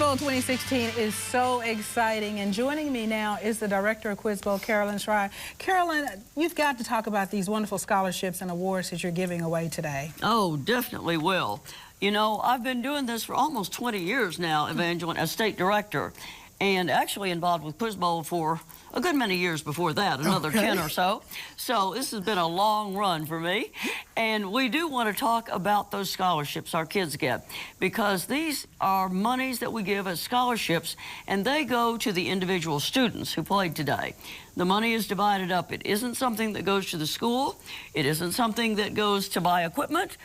Bowl 2016 is so exciting, and joining me now is the director of Quiz Bowl, Carolyn Schreier. Carolyn, you've got to talk about these wonderful scholarships and awards that you're giving away today. Oh, definitely will. You know, I've been doing this for almost 20 years now, Evangeline, as state director, and actually involved with Quiz Bowl for a good many years before that, another 10 or so. So this has been a long run for me. And we do want to talk about those scholarships our kids get, because these are monies that we give as scholarships, and they go to the individual students who played today. The money is divided up. It isn't something that goes to the school. It isn't something that goes to buy equipment.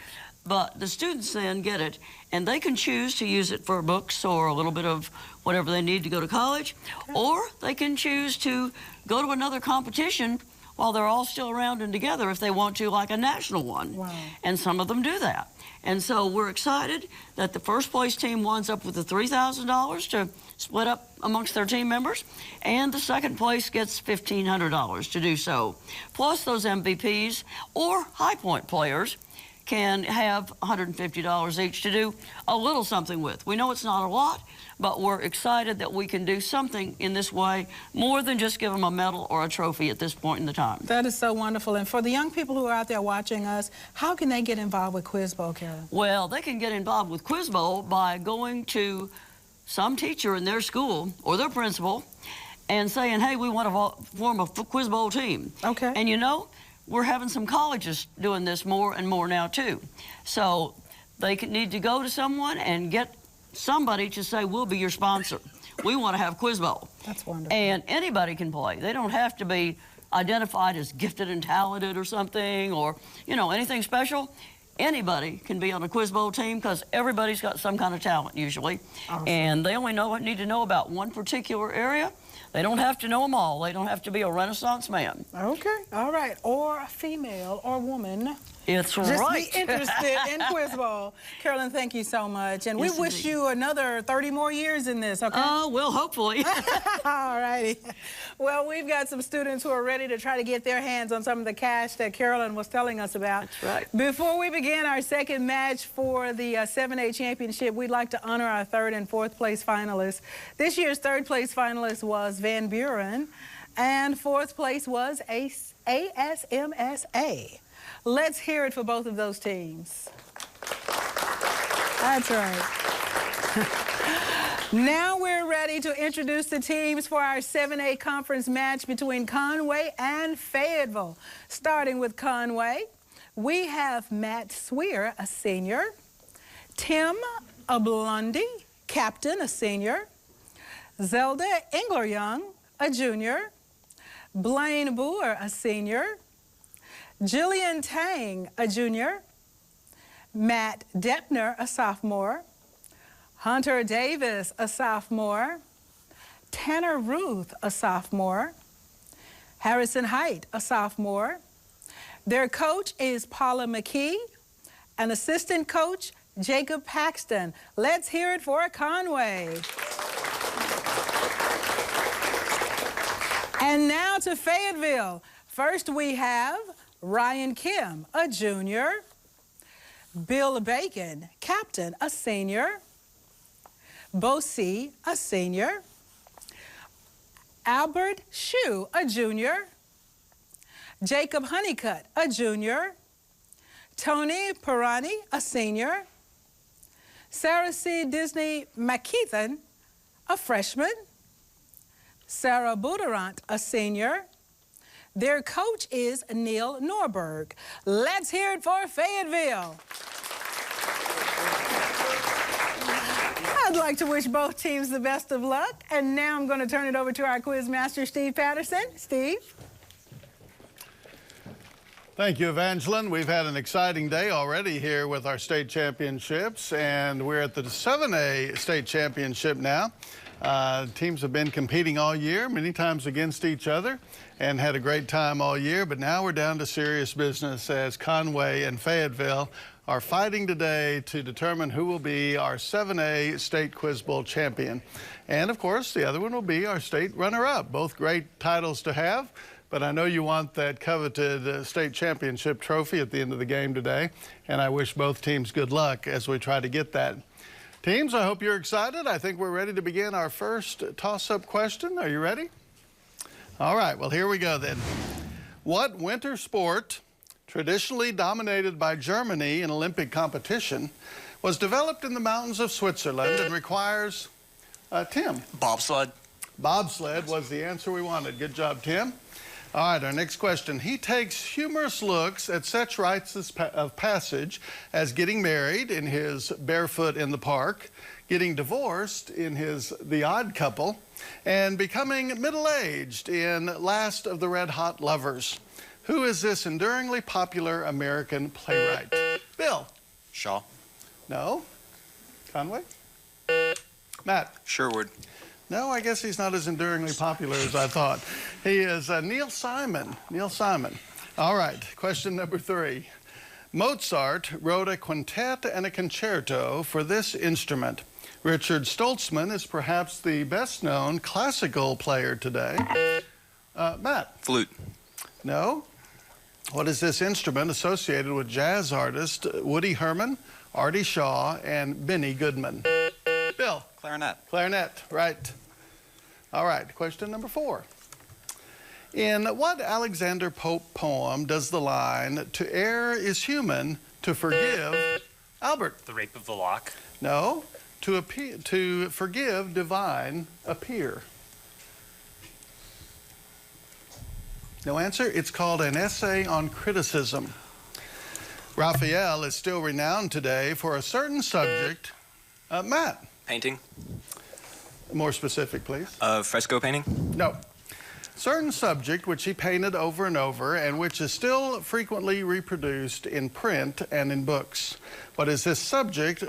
But the students then get it, and they can choose to use it for books or a little bit of whatever they need to go to college, or they can choose to go to another competition while they're all still around and together if they want to, like a national one. Wow. And some of them do that. And so we're excited that the first place team winds up with the $3,000 to split up amongst their team members, and the second place gets $1,500 to do so. Plus those MVPs or high point players can have $150 each to do a little something with. We know it's not a lot, but we're excited that we can do something in this way, more than just give them a medal or a trophy at this point in the time. That is so wonderful. And for the young people who are out there watching us, how can they get involved with Quiz Bowl, Carolyn? Well, they can get involved with Quiz Bowl by going to some teacher in their school or their principal and saying, hey, we want to form a Quiz Bowl team. Okay. And you know, we're having some colleges doing this more and more now too. So they need to go to someone and get somebody to say, we'll be your sponsor. We want to have Quiz Bowl. That's wonderful. And anybody can play. They don't have to be identified as gifted and talented or something, or, you know, anything special. Anybody can be on a Quiz Bowl team, because everybody's got some kind of talent usually. Awesome. And they only need to know about one particular area. They don't have to know them all. They don't have to be a Renaissance man. Okay, all right. Or a female or woman. It's just right. Be interested in Quiz Bowl. Carolyn, thank you so much. And yes, we wish you another 30 more years in this, okay? Oh, well, hopefully. All righty. Well, we've got some students who are ready to try to get their hands on some of the cash that Carolyn was telling us about. That's right. Before we begin our second match for the 7A championship, we'd like to honor our third and fourth place finalists. This year's third place finalist was Van Buren, and fourth place was ASMSA. Let's hear it for both of those teams. That's right. Now we're ready to introduce the teams for our 7A conference match between Conway and Fayetteville. Starting with Conway, we have Matt Swear, a senior, Tim Ablundy, captain, a senior, Zelda Engleryoung, a junior, Blaine Boer, a senior, Jillian Tang, a junior, Matt Deppner, a sophomore, Hunter Davis, a sophomore, Tanner Ruth, a sophomore, Harrison Height, a sophomore. Their coach is Paula McKee, and assistant coach, Jacob Paxton. Let's hear it for Conway. And now to Fayetteville. First we have Ryan Kim, a junior, Bill Bacon, captain, a senior, Bo C, a senior, Albert Shue, a junior, Jacob Honeycutt, a junior, Tony Pirani, a senior, Sarah C. Disney McKeithen, a freshman, Sarah Buderant, a senior. Their coach is Neil Norberg. Let's hear it for Fayetteville. I'd like to wish both teams the best of luck. And now I'm going to turn it over to our quiz master, Steve Patterson. Steve? Thank you, Evangeline. We've had an exciting day already here with our state championships, and we're at the 7A state championship now. Teams have been competing all year, many times against each other, and had a great time all year, but now we're down to serious business as Conway and Fayetteville are fighting today to determine who will be our 7A state Quiz Bowl champion. And of course, the other one will be our state runner-up. Both great titles to have, but I know you want that coveted state championship trophy at the end of the game today, and I wish both teams good luck as we try to get that. Teams, I hope you're excited. I think we're ready to begin our first toss-up question. Are you ready? All right, well, here we go then. What winter sport, traditionally dominated by Germany in Olympic competition, was developed in the mountains of Switzerland and requires, Tim? Bobsled. Bobsled was the answer we wanted. Good job, Tim. All right, our next question. He takes humorous looks at such rites of passage as getting married in his Barefoot in the Park, getting divorced in his The Odd Couple, and becoming middle-aged in Last of the Red Hot Lovers. Who is this enduringly popular American playwright? Bill? Shaw. No. Conway? Matt? Sherwood. No, I guess he's not as enduringly popular as I thought. He is Neil Simon. Neil Simon. All right, question number 3. Mozart wrote a quintet and a concerto for this instrument. Richard Stoltzman is perhaps the best-known classical player today. Matt? Flute. No. What is this instrument associated with jazz artist Woody Herman, Artie Shaw, and Benny Goodman? Bill? Clarinet. Clarinet, right. All right, question number 4. In what Alexander Pope poem does the line, "To err is human, to forgive," Albert? The Rape of the Lock. No. To forgive divine appear? No answer? It's called An Essay on Criticism. Raphael is still renowned today for a certain subject. Matt? Painting. More specific, please. Fresco painting. No. Certain subject which he painted over and over and which is still frequently reproduced in print and in books. What is this subject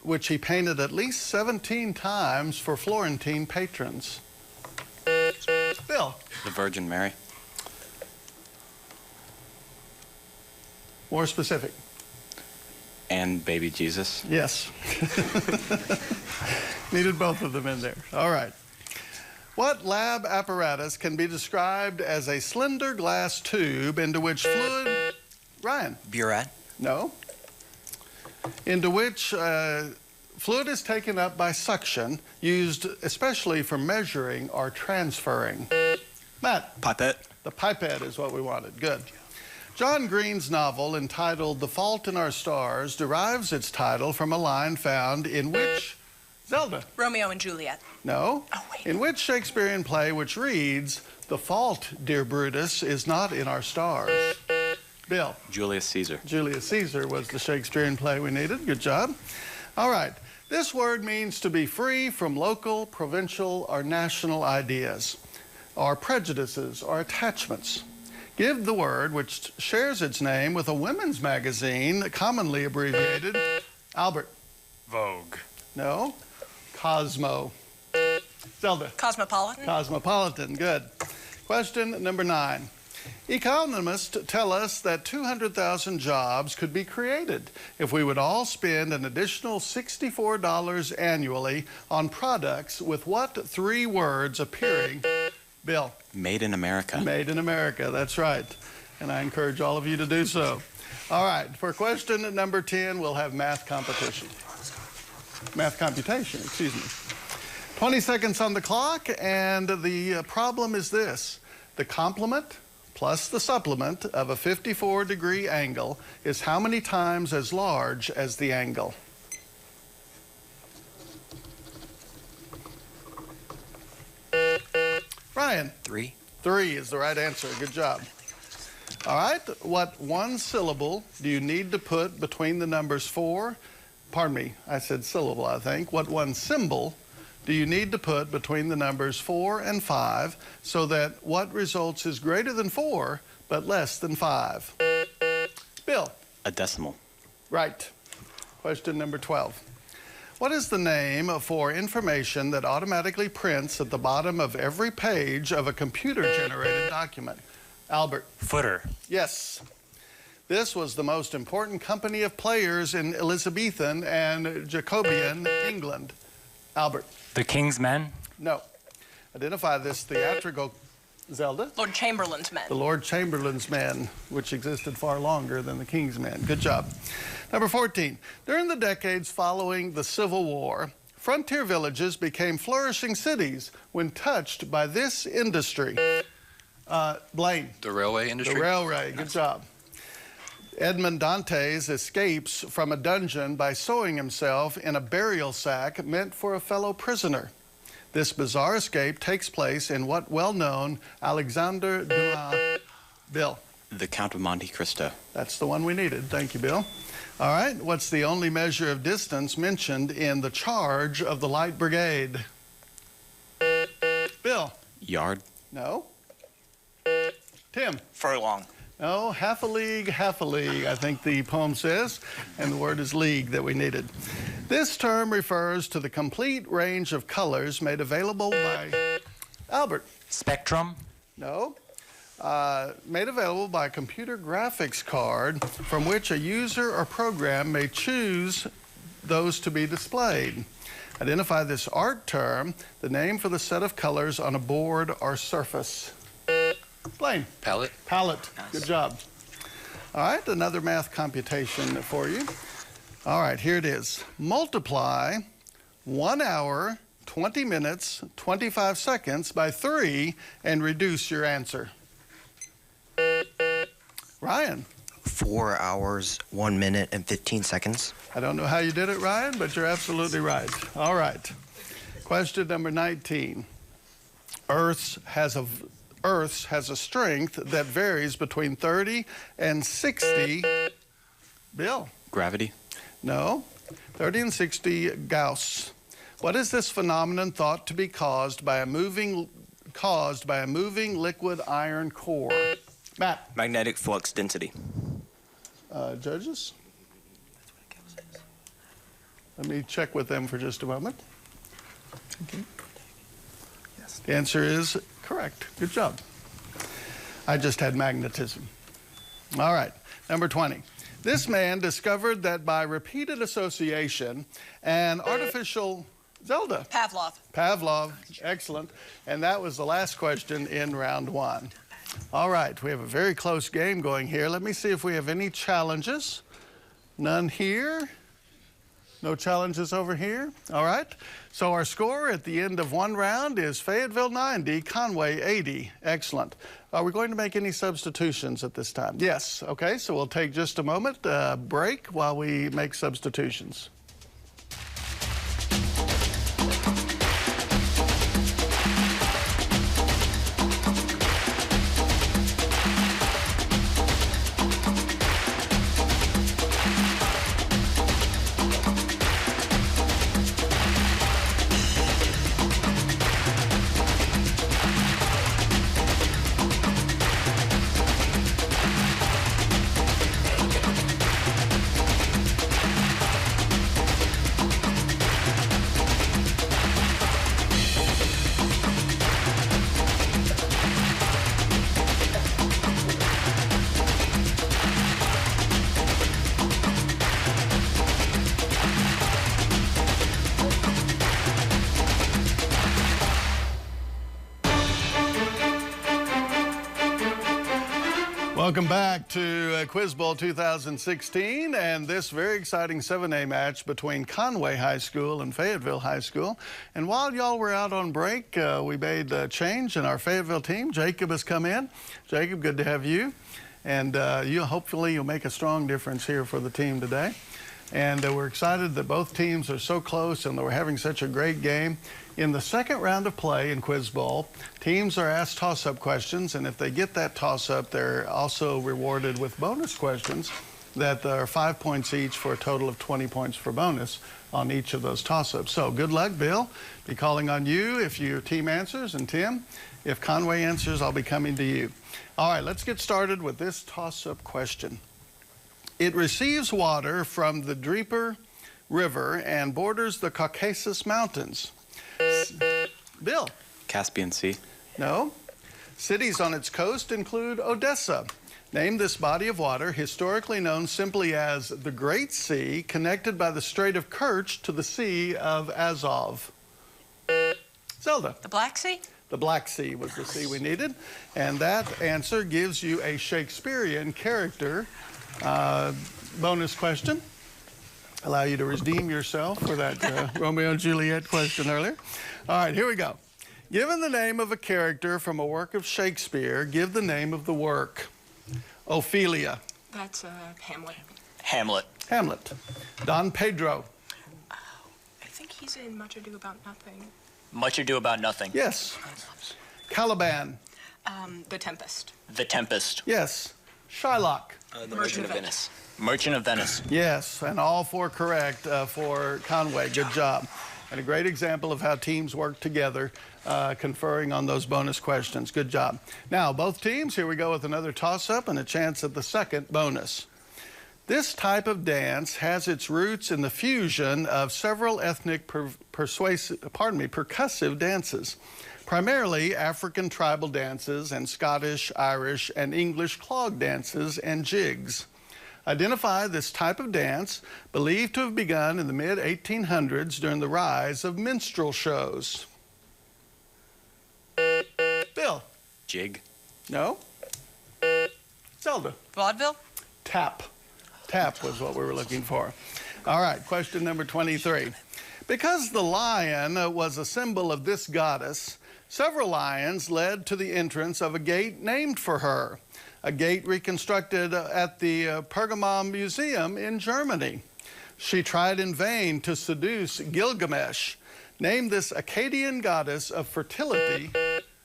which he painted at least 17 times for Florentine patrons? Bill? The Virgin Mary. More specific. And baby Jesus. Yes. Needed both of them in there. All right. What lab apparatus can be described as a slender glass tube into which fluid... Ryan? Burette. No. Into which fluid is taken up by suction, used especially for measuring or transferring. Matt? Pipette. The pipette is what we wanted. Good. John Green's novel entitled The Fault in Our Stars derives its title from a line found in which... Zelda? Romeo and Juliet. No. Oh, wait. In which Shakespearean play which reads, "The fault, dear Brutus, is not in our stars"? Bill? Julius Caesar. Julius Caesar was the Shakespearean play we needed. Good job. All right. This word means to be free from local, provincial, or national ideas, or prejudices, or attachments. Give the word, which shares its name with a women's magazine, commonly abbreviated, Albert? Vogue. No. Cosmo. Zelda? Cosmopolitan. Cosmopolitan, good. Question number 9. Economists tell us that 200,000 jobs could be created if we would all spend an additional $64 annually on products with what 3 words appearing? Bill? Made in America. Made in America, that's right. And I encourage all of you to do so. All right, for question number 10, we'll have math competition. Math computation, excuse me. 20 seconds on the clock, and the problem is this. The complement plus the supplement of a 54-degree angle is how many times as large as the angle? Ryan? 3. 3 is the right answer. Good job. All right, what one syllable do you need to put between the numbers 4? Pardon me, I said syllable, I think. What one symbol do you need to put between the numbers 4 and 5 so that what results is greater than 4 but less than 5? Bill? A decimal. Right. Question number 12. What is the name for information that automatically prints at the bottom of every page of a computer-generated document? Albert? Footer. Yes. This was the most important company of players in Elizabethan and Jacobean England. Albert? The King's Men. No. Identify this theatrical... Zelda? Lord Chamberlain's Men. The Lord Chamberlain's Men, which existed far longer than the King's Men. Good job. Number 14, during the decades following the Civil War, frontier villages became flourishing cities when touched by this industry. Blaine. The railway industry? The railway, good job. Edmond Dantes escapes from a dungeon by sewing himself in a burial sack meant for a fellow prisoner. This bizarre escape takes place in what well-known Alexander Dumas... Bill. The Count of Monte Cristo. That's the one we needed. Thank you, Bill. All right, what's the only measure of distance mentioned in the charge of the Light Brigade? Bill. Yard. No. Tim. Furlong. No, half a league, I think the poem says, and the word is league that we needed. This term refers to the complete range of colors made available by Albert. Spectrum. No. Made available by a computer graphics card from which a user or program may choose those to be displayed. Identify this art term, the name for the set of colors on a board or surface. Blaine. Palette. Palette. Nice. Good job. All right, another math computation for you. All right, here it is. Multiply 1 hour, 20 minutes, 25 seconds by 3 and reduce your answer. Ryan. 4 hours, 1 minute, and 15 seconds. I don't know how you did it, Ryan, but you're absolutely right. All right. Question number 19. Earth has a strength that varies between 30 and 60. Bill. Gravity. No. 30 and 60 Gauss. What is this phenomenon thought to be caused by a moving liquid iron core? Matt. Magnetic flux density. Judges? Let me check with them for just a moment. Okay. Yes. The answer is correct. Good job. I just had magnetism. All right, number 20. This man discovered that by repeated association, an artificial... Zelda. Pavlov, excellent. And that was the last question in round 1. All right, we have a very close game going here. Let me see if we have any challenges. None here. No challenges over here. All right. So our score at the end of 1 round is Fayetteville 90, Conway 80. Excellent. Are we going to make any substitutions at this time? Yes. Okay, so we'll take just a moment, break while we make substitutions. Welcome back to Quiz Bowl 2016 and this very exciting 7A match between Conway High School and Fayetteville High School. And while y'all were out on break, we made a change in our Fayetteville team. Jacob has come in. Jacob, good to have you. And hopefully you'll make a strong difference here for the team today. And we're excited that both teams are so close and that we're having such a great game. In the second round of play in Quiz Bowl, teams are asked toss-up questions, and if they get that toss-up, they're also rewarded with bonus questions that are 5 points each for a total of 20 points for bonus on each of those toss-ups. So good luck, Bill. Be calling on you if your team answers, and Tim, if Conway answers, I'll be coming to you. All right, let's get started with this toss-up question. It receives water from the Dnieper River and borders the Caucasus Mountains. Bill. Caspian Sea. No. Cities on its coast include Odessa. Name this body of water, historically known simply as the Great Sea, connected by the Strait of Kerch to the Sea of Azov. Zelda. The Black Sea? The Black Sea was the sea we needed. And that answer gives you a Shakespearean character bonus question. Allow you to redeem yourself for that Romeo and Juliet question earlier. All right, here we go. Given the name of a character from a work of Shakespeare, give the name of the work. Ophelia. That's Hamlet. Hamlet. Hamlet. Don Pedro. I think he's in Much Ado About Nothing. Much Ado About Nothing. Yes. Caliban. The Tempest. The Tempest. Yes. Shylock. The Merchant of Venice. Merchant of Venice. Yes, and all four correct for Conway. Good job. And a great example of how teams work together, conferring on those bonus questions. Good job. Now, both teams, here we go with another toss-up and a chance at the second bonus. This type of dance has its roots in the fusion of several ethnic percussive dances, primarily African tribal dances and Scottish, Irish, and English clog dances and jigs. Identify this type of dance, believed to have begun in the mid-1800s during the rise of minstrel shows. Bill. Jig. No. Zelda. Vaudeville? Tap. Tap was what we were looking for. All right, question number 23. Because the lion was a symbol of this goddess, several lions led to the entrance of a gate named for her, a gate reconstructed at the Pergamon Museum in Germany. She tried in vain to seduce Gilgamesh. Name this Akkadian goddess of fertility.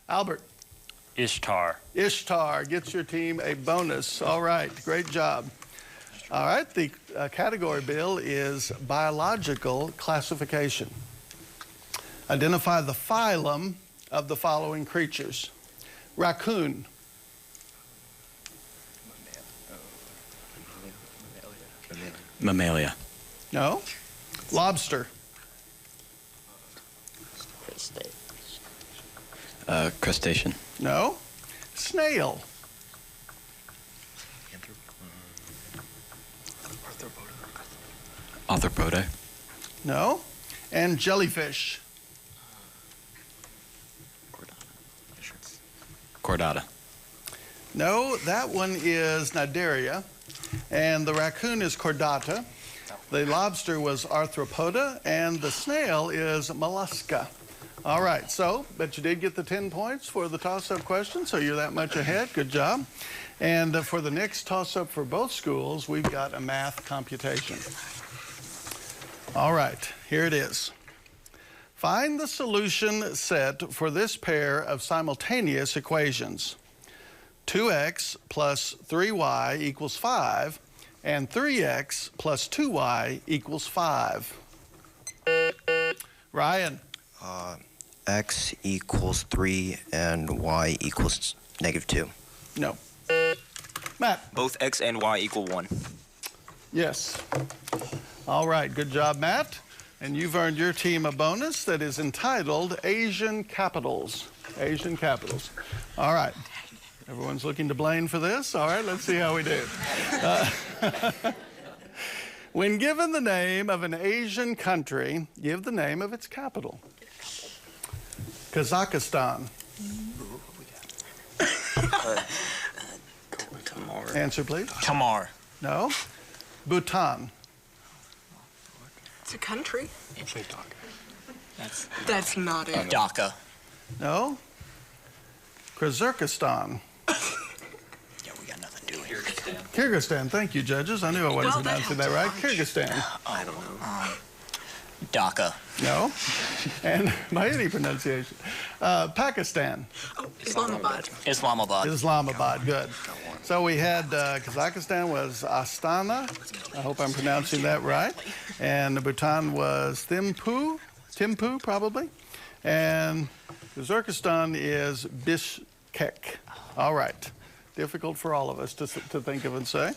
Albert. Ishtar. Ishtar gets your team a bonus. All right, great job. All right, the category, Bill, is biological classification. Identify the phylum of the following creatures. Raccoon. Mammalia. No. Lobster. Crustacean. No. Snail. Arthropoda. No. And jellyfish. Chordata. No, that one is Cnidaria, and the raccoon is Chordata. The lobster was Arthropoda, and the snail is Mollusca. All right, so, but you did get the 10 points for the toss-up question, so you're that much ahead. Good job. And for the next toss-up for both schools, we've got a math computation. All right, here it is. Find the solution set for this pair of simultaneous equations. 2x plus 3y equals 5, and 3x plus 2y equals 5. Ryan. X equals 3 and y equals -2. No. Matt. Both x and y equal 1. Yes. All right, good job, Matt. And you've earned your team a bonus that is entitled Asian Capitals. Asian Capitals. All right. Everyone's looking to Blaine for this. All right, let's see how we do. When given the name of an Asian country, give the name of its capital. Kazakhstan. Answer, please. Tamar. No. Bhutan. It's a country. That's not it. Dhaka. No. Kyrgyzstan. Yeah, we got nothing to do here. Kyrgyzstan. Thank you, judges. I knew I wasn't pronouncing that right. Kyrgyzstan. I don't know. Dhaka. No. And by any pronunciation. Pakistan. Oh, Islamabad. Islamabad. Islamabad. Good. So we had Kazakhstan was Astana. I hope I'm pronouncing that right. And Bhutan was Thimphu probably. And Kyrgyzstan is Bishkek. All right. Difficult for all of us to think of and say.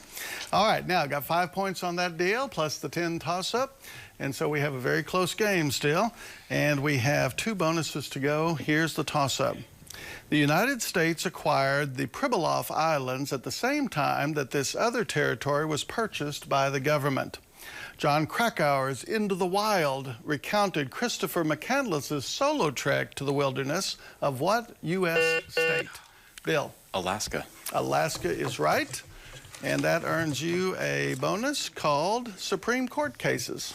All right, now I got 5 points on that deal, plus the 10 toss-up. And so we have a very close game still. And we have 2 bonuses to go. Here's the toss-up. The United States acquired the Pribilof Islands at the same time that this other territory was purchased by the government. John Krakauer's Into the Wild recounted Christopher McCandless's solo trek to the wilderness of what U.S. state? Bill. Alaska. Alaska is right. And that earns you a bonus called Supreme Court cases.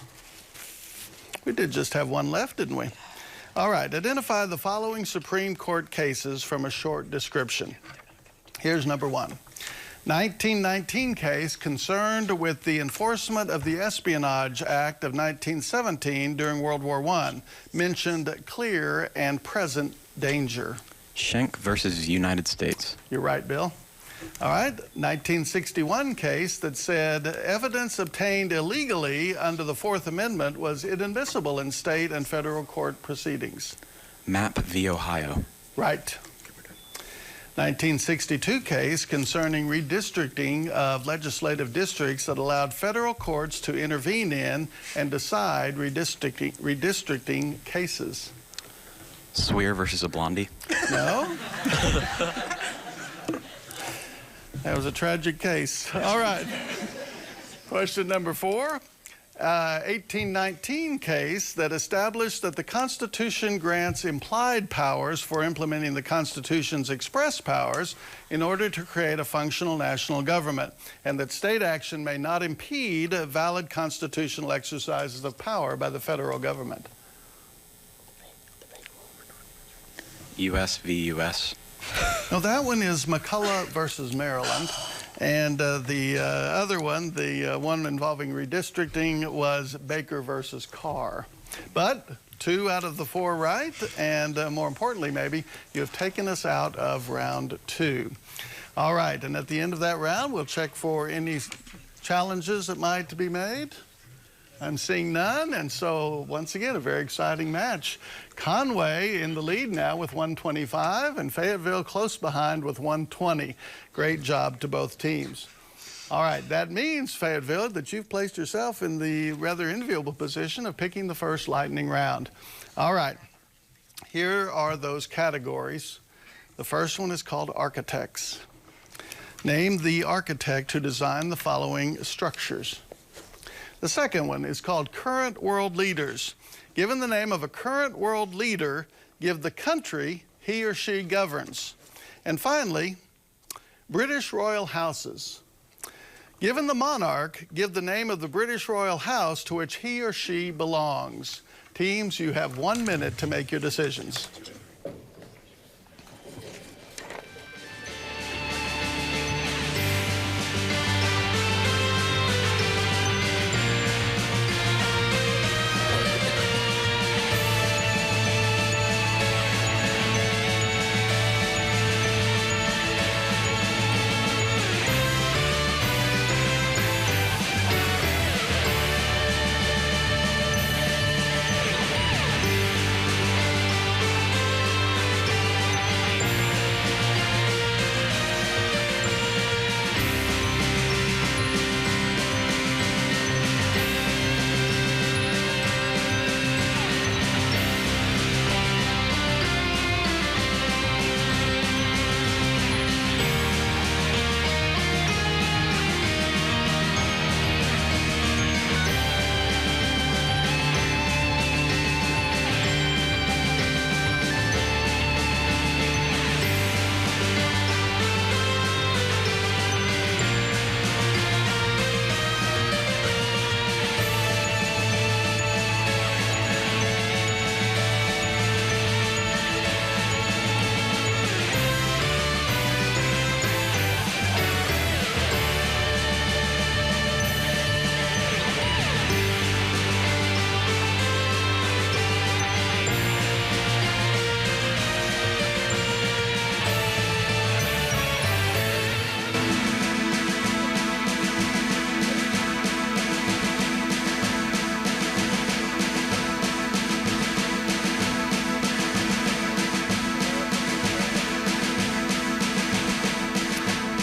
We did just have one left, didn't we? All right, identify the following Supreme Court cases from a short description. Here's number one. 1919 case concerned with the enforcement of the Espionage Act of 1917 during World War I, mentioned clear and present danger. Schenck versus United States. You're right, Bill. All right, 1961 case that said evidence obtained illegally under the Fourth Amendment was inadmissible in state and federal court proceedings. Mapp v. Ohio. Right. 1962 case concerning redistricting of legislative districts that allowed federal courts to intervene in and decide redistricting cases. Swear versus a Blondie. No. That was a tragic case. All right. Question number 4. 1819 case that established that the Constitution grants implied powers for implementing the Constitution's express powers in order to create a functional national government, and that state action may not impede valid constitutional exercises of power by the federal government. U.S. v. U.S. No, that one is McCullough versus Maryland. And the other one, the one involving redistricting, was Baker versus Carr. But 2 out of the 4 right, and more importantly, maybe, you have taken us out of round 2. All right, and at the end of that round, we'll check for any challenges that might be made. I'm seeing none, and so once again, a very exciting match. Conway in the lead now with 125, and Fayetteville close behind with 120. Great job to both teams. All right, that means, Fayetteville, that you've placed yourself in the rather enviable position of picking the first lightning round. All right, here are those categories. The first one is called architects. Name the architect who designed the following structures. The second one is called current world leaders. Given the name of a current world leader, give the country he or she governs. And finally, British royal houses. Given the monarch, give the name of the British royal house to which he or she belongs. Teams, you have 1 minute to make your decisions.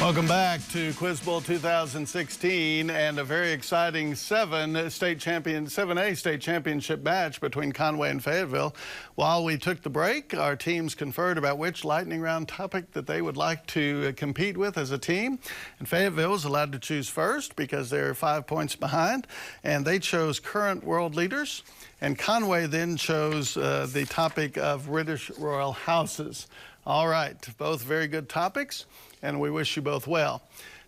Welcome back to Quiz Bowl 2016 and a very exciting 7A state championship match between Conway and Fayetteville. While we took the break, our teams conferred about which lightning round topic that they would like to compete with as a team. And Fayetteville was allowed to choose first because they're 5 points behind, and they chose current world leaders. And Conway then chose the topic of British royal houses. All right, both very good topics, and we wish you both well.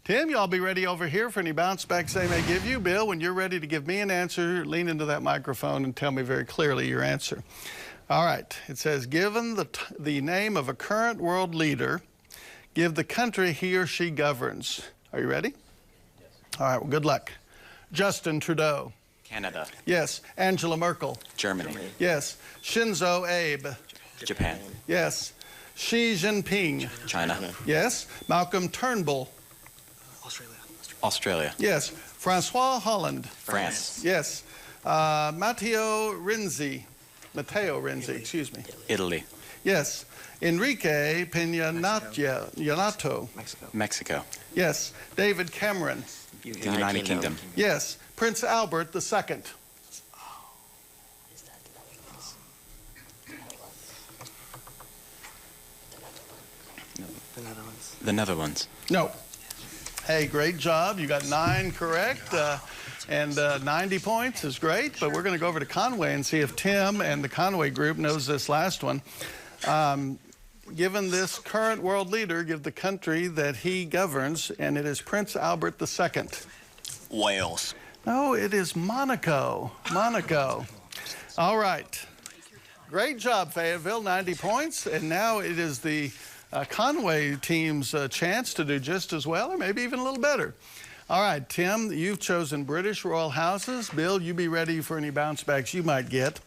Tim, y'all be ready over here for any bounce backs they may give you. Bill, when you're ready to give me an answer, lean into that microphone and tell me very clearly your answer. All right, it says, given the name of a current world leader, give the country he or she governs. Are you ready? Yes. All right, well, good luck. Justin Trudeau. Canada. Yes. Angela Merkel. Germany. Yes. Shinzo Abe. Japan. Yes. Xi Jinping. China. Yes. Malcolm Turnbull. Australia. Yes. Francois Hollande. France. Yes. Matteo Renzi, excuse me. Italy. Yes. Enrique Peña Nieto. Mexico. Yes. David Cameron. The United Kingdom. Yes. Prince Albert II. The Netherlands. No. Hey, great job. You got 9 correct. And 90 points is great, but we're going to go over to Conway and see if Tim and the Conway group knows this last one. Given this current world leader, give the country that he governs, and it is Prince Albert II. Wales. No, it is Monaco. Monaco. All right. Great job, Fayetteville, 90 points. And now it is the Conway team's chance to do just as well, or maybe even a little better. All right, Tim, you've chosen British royal houses. Bill, you be ready for any bounce backs you might get.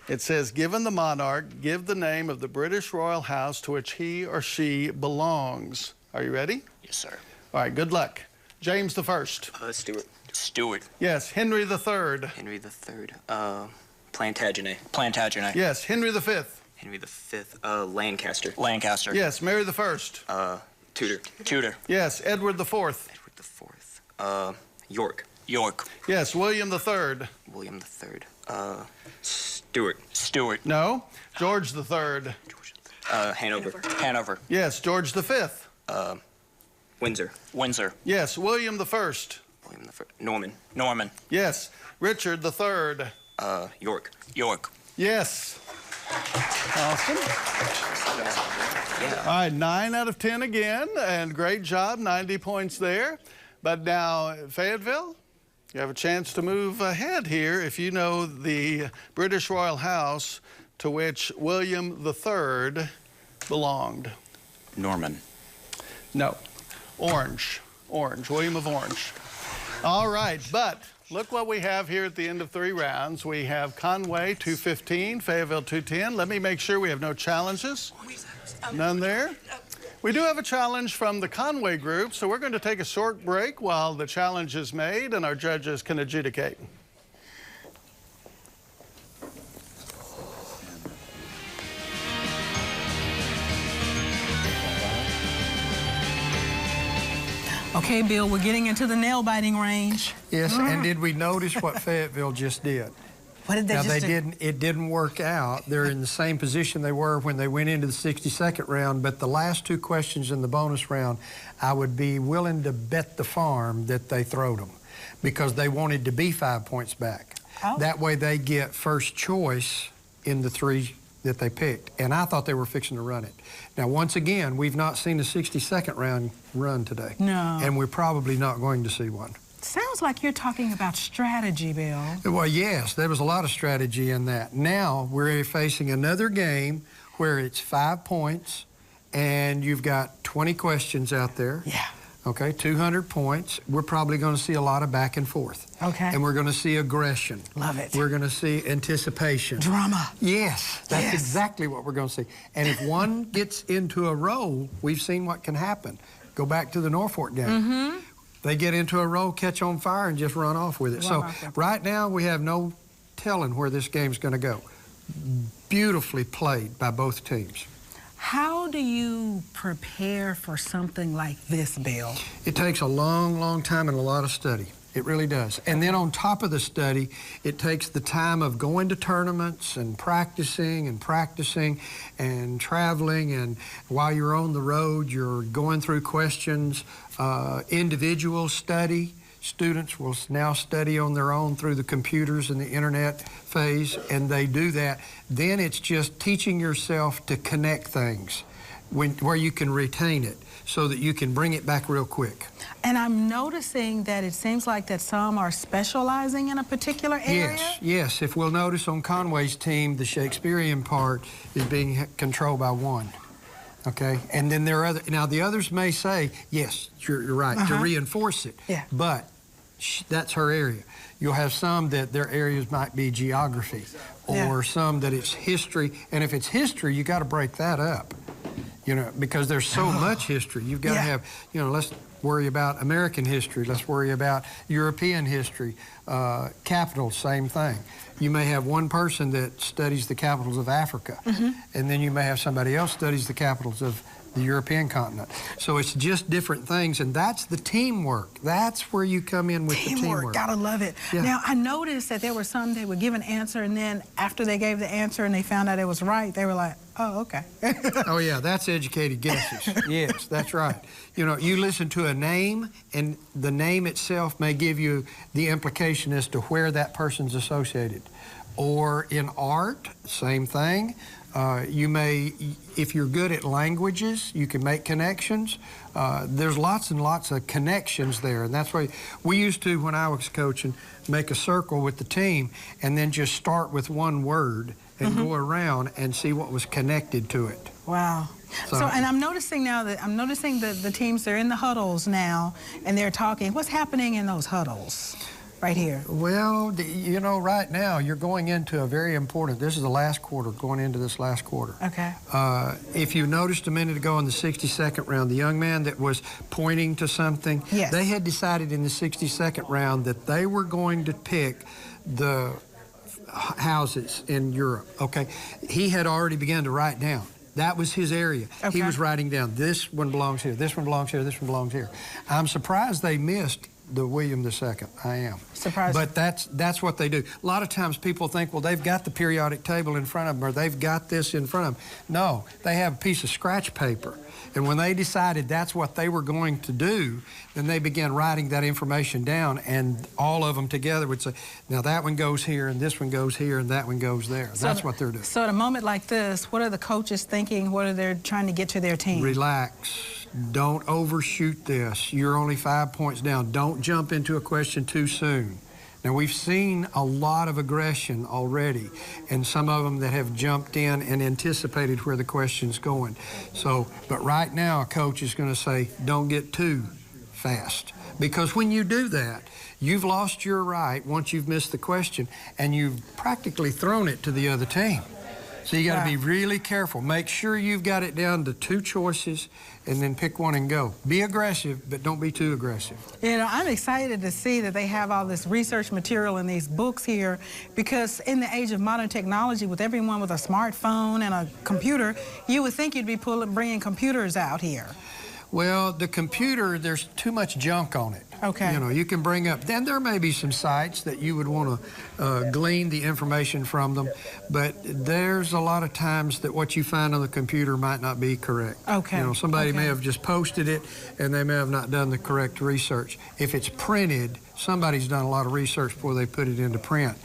It says, given the monarch, give the name of the British royal house to which he or she belongs. Are you ready? Yes, sir. All right, good luck. James I. Stuart. Stuart. Yes. Henry III. Henry III. Plantagenet. Plantagenet. Yes. Henry V. Henry V. Lancaster. Lancaster. Yes. Mary I. Tudor. Tudor. Yes. Edward IV. Edward IV. York. York. Yes. William III. William III. Stuart. Stuart. No. George III. Hanover. Hanover. Yes. George V. Windsor. Windsor. Yes. William I. William I. Norman. Norman. Yes. Richard III. York. York. Yes. Awesome. Yeah. All right, 9 out of 10 again, and great job, 90 points there. But now, Fayetteville, you have a chance to move ahead here if you know the British royal house to which William III belonged. Norman. No. Orange. Orange. William of Orange. All right, but look what we have here at the end of 3 rounds. We have Conway 215, Fayetteville 210. Let me make sure we have no challenges. None there. We do have a challenge from the Conway group, so we're going to take a short break while the challenge is made and our judges can adjudicate. Okay, Bill, we're getting into the nail-biting range. Yes, and did we notice what Fayetteville just did? What did they now, just do? It didn't work out. They're in the same position they were when they went into the 62nd round, but the last 2 questions in the bonus round, I would be willing to bet the farm that they throwed them because they wanted to be 5 points back. Oh. That way they get first choice in the 3 that they picked, and I thought they were fixing to run it. Now, once again, we've not seen a 62nd round run today. No. And we're probably not going to see one. Sounds like you're talking about strategy, Bill. Well, yes, there was a lot of strategy in that. Now we're facing another game where it's 5 points, and you've got 20 questions out there. Yeah. Okay, 200 points. We're probably going to see a lot of back and forth. Okay. And we're going to see aggression. Love it. We're going to see anticipation. Drama. Yes, that's Yes. exactly what we're going to see. And if one gets into a roll, we've seen what can happen. Go back to the Norfolk game. Mm-hmm. They get into a roll, catch on fire, and just run off with it. So right now, we have no telling where this game's going to go. Beautifully played by both teams. How do you prepare for something like this, Bill? It takes a long, long time and a lot of study. It really does. And then on top of the study, it takes the time of going to tournaments and practicing and traveling. And while you're on the road, you're going through questions, individual study. Students will now study on their own through the computers and the internet phase, and they do that. Then it's just teaching yourself to connect things. where you can retain it so that you can bring it back real quick. And I'm noticing that it seems like that some are specializing in a particular area. Yes. If we'll notice on Conway's team, the Shakespearean part is being controlled by one. Okay, and then there are other. Now the others may say, yes, you're right, to reinforce it. Yeah. But that's her area. You'll have some that their areas might be geography, or some that it's history. And if it's history, you got to break that up. You know, because there's so much history. You've got to have, you know, let's worry about American history. Let's worry about European history. Capitals, same thing. You may have one person that studies the capitals of Africa, and then you may have somebody else studies the capitals of the European continent. So it's just different things, and that's the teamwork. That's where you come in with the teamwork. Gotta love it. Yeah. Now, I noticed that there were some they would give an answer, and then after they gave the answer and they found out it was right, they were like, oh, okay. Oh, yeah, that's educated guesses. Yes, that's right. You know, you listen to a name, and the name itself may give you the implication as to where that person's associated. Or in art, same thing. You may, if you're good at languages, you can make connections. There's lots and lots of connections there, and that's why we used to, when I was coaching, make a circle with the team and then just start with one word and go around and see what was connected to it. Wow. So, and I'm noticing now that the teams, they're in the huddles now, and they're talking. What's happening in those huddles? Right here. Well, you know, right now you're going into a very important, this is the last quarter, going into this last quarter. Okay. If you noticed a minute ago in the 62nd round, the young man that was pointing to something, they had decided in the 62nd round that they were going to pick the houses in Europe, okay? He had already begun to write down. That was his area. Okay. He was writing down, this one belongs here, this one belongs here, this one belongs here. I'm surprised they missed the William II. I am. Surprised. But that's what they do. A lot of times people think, well, they've got the periodic table in front of them, or they've got this in front of them. No, they have a piece of scratch paper. And when they decided that's what they were going to do, then they began writing that information down, and all of them together would say, now that one goes here, and this one goes here, and that one goes there. So that's what they're doing. So at a moment like this, what are the coaches thinking? What are they trying to get to their team? Relax. Don't overshoot this. You're only 5 points down. Don't jump into a question too soon. Now, we've seen a lot of aggression already, and some of them that have jumped in and anticipated where the question's going. So, but right now, a coach is going to say, don't get too fast. Because when you do that, you've lost your right once you've missed the question, and you've practically thrown it to the other team. So you got to be really careful. Make sure you've got it down to 2 choices, and then pick one and go. Be aggressive, but don't be too aggressive. You know, I'm excited to see that they have all this research material in these books here, because in the age of modern technology, with everyone with a smartphone and a computer, you would think you'd be bringing computers out here. Well, the computer, there's too much junk on it. Okay. You know, you can bring up, then there may be some sites that you would want to glean the information from them, but there's a lot of times that what you find on the computer might not be correct. Okay. You know, somebody may have just posted it, and they may have not done the correct research. If it's printed, somebody's done a lot of research before they put it into print.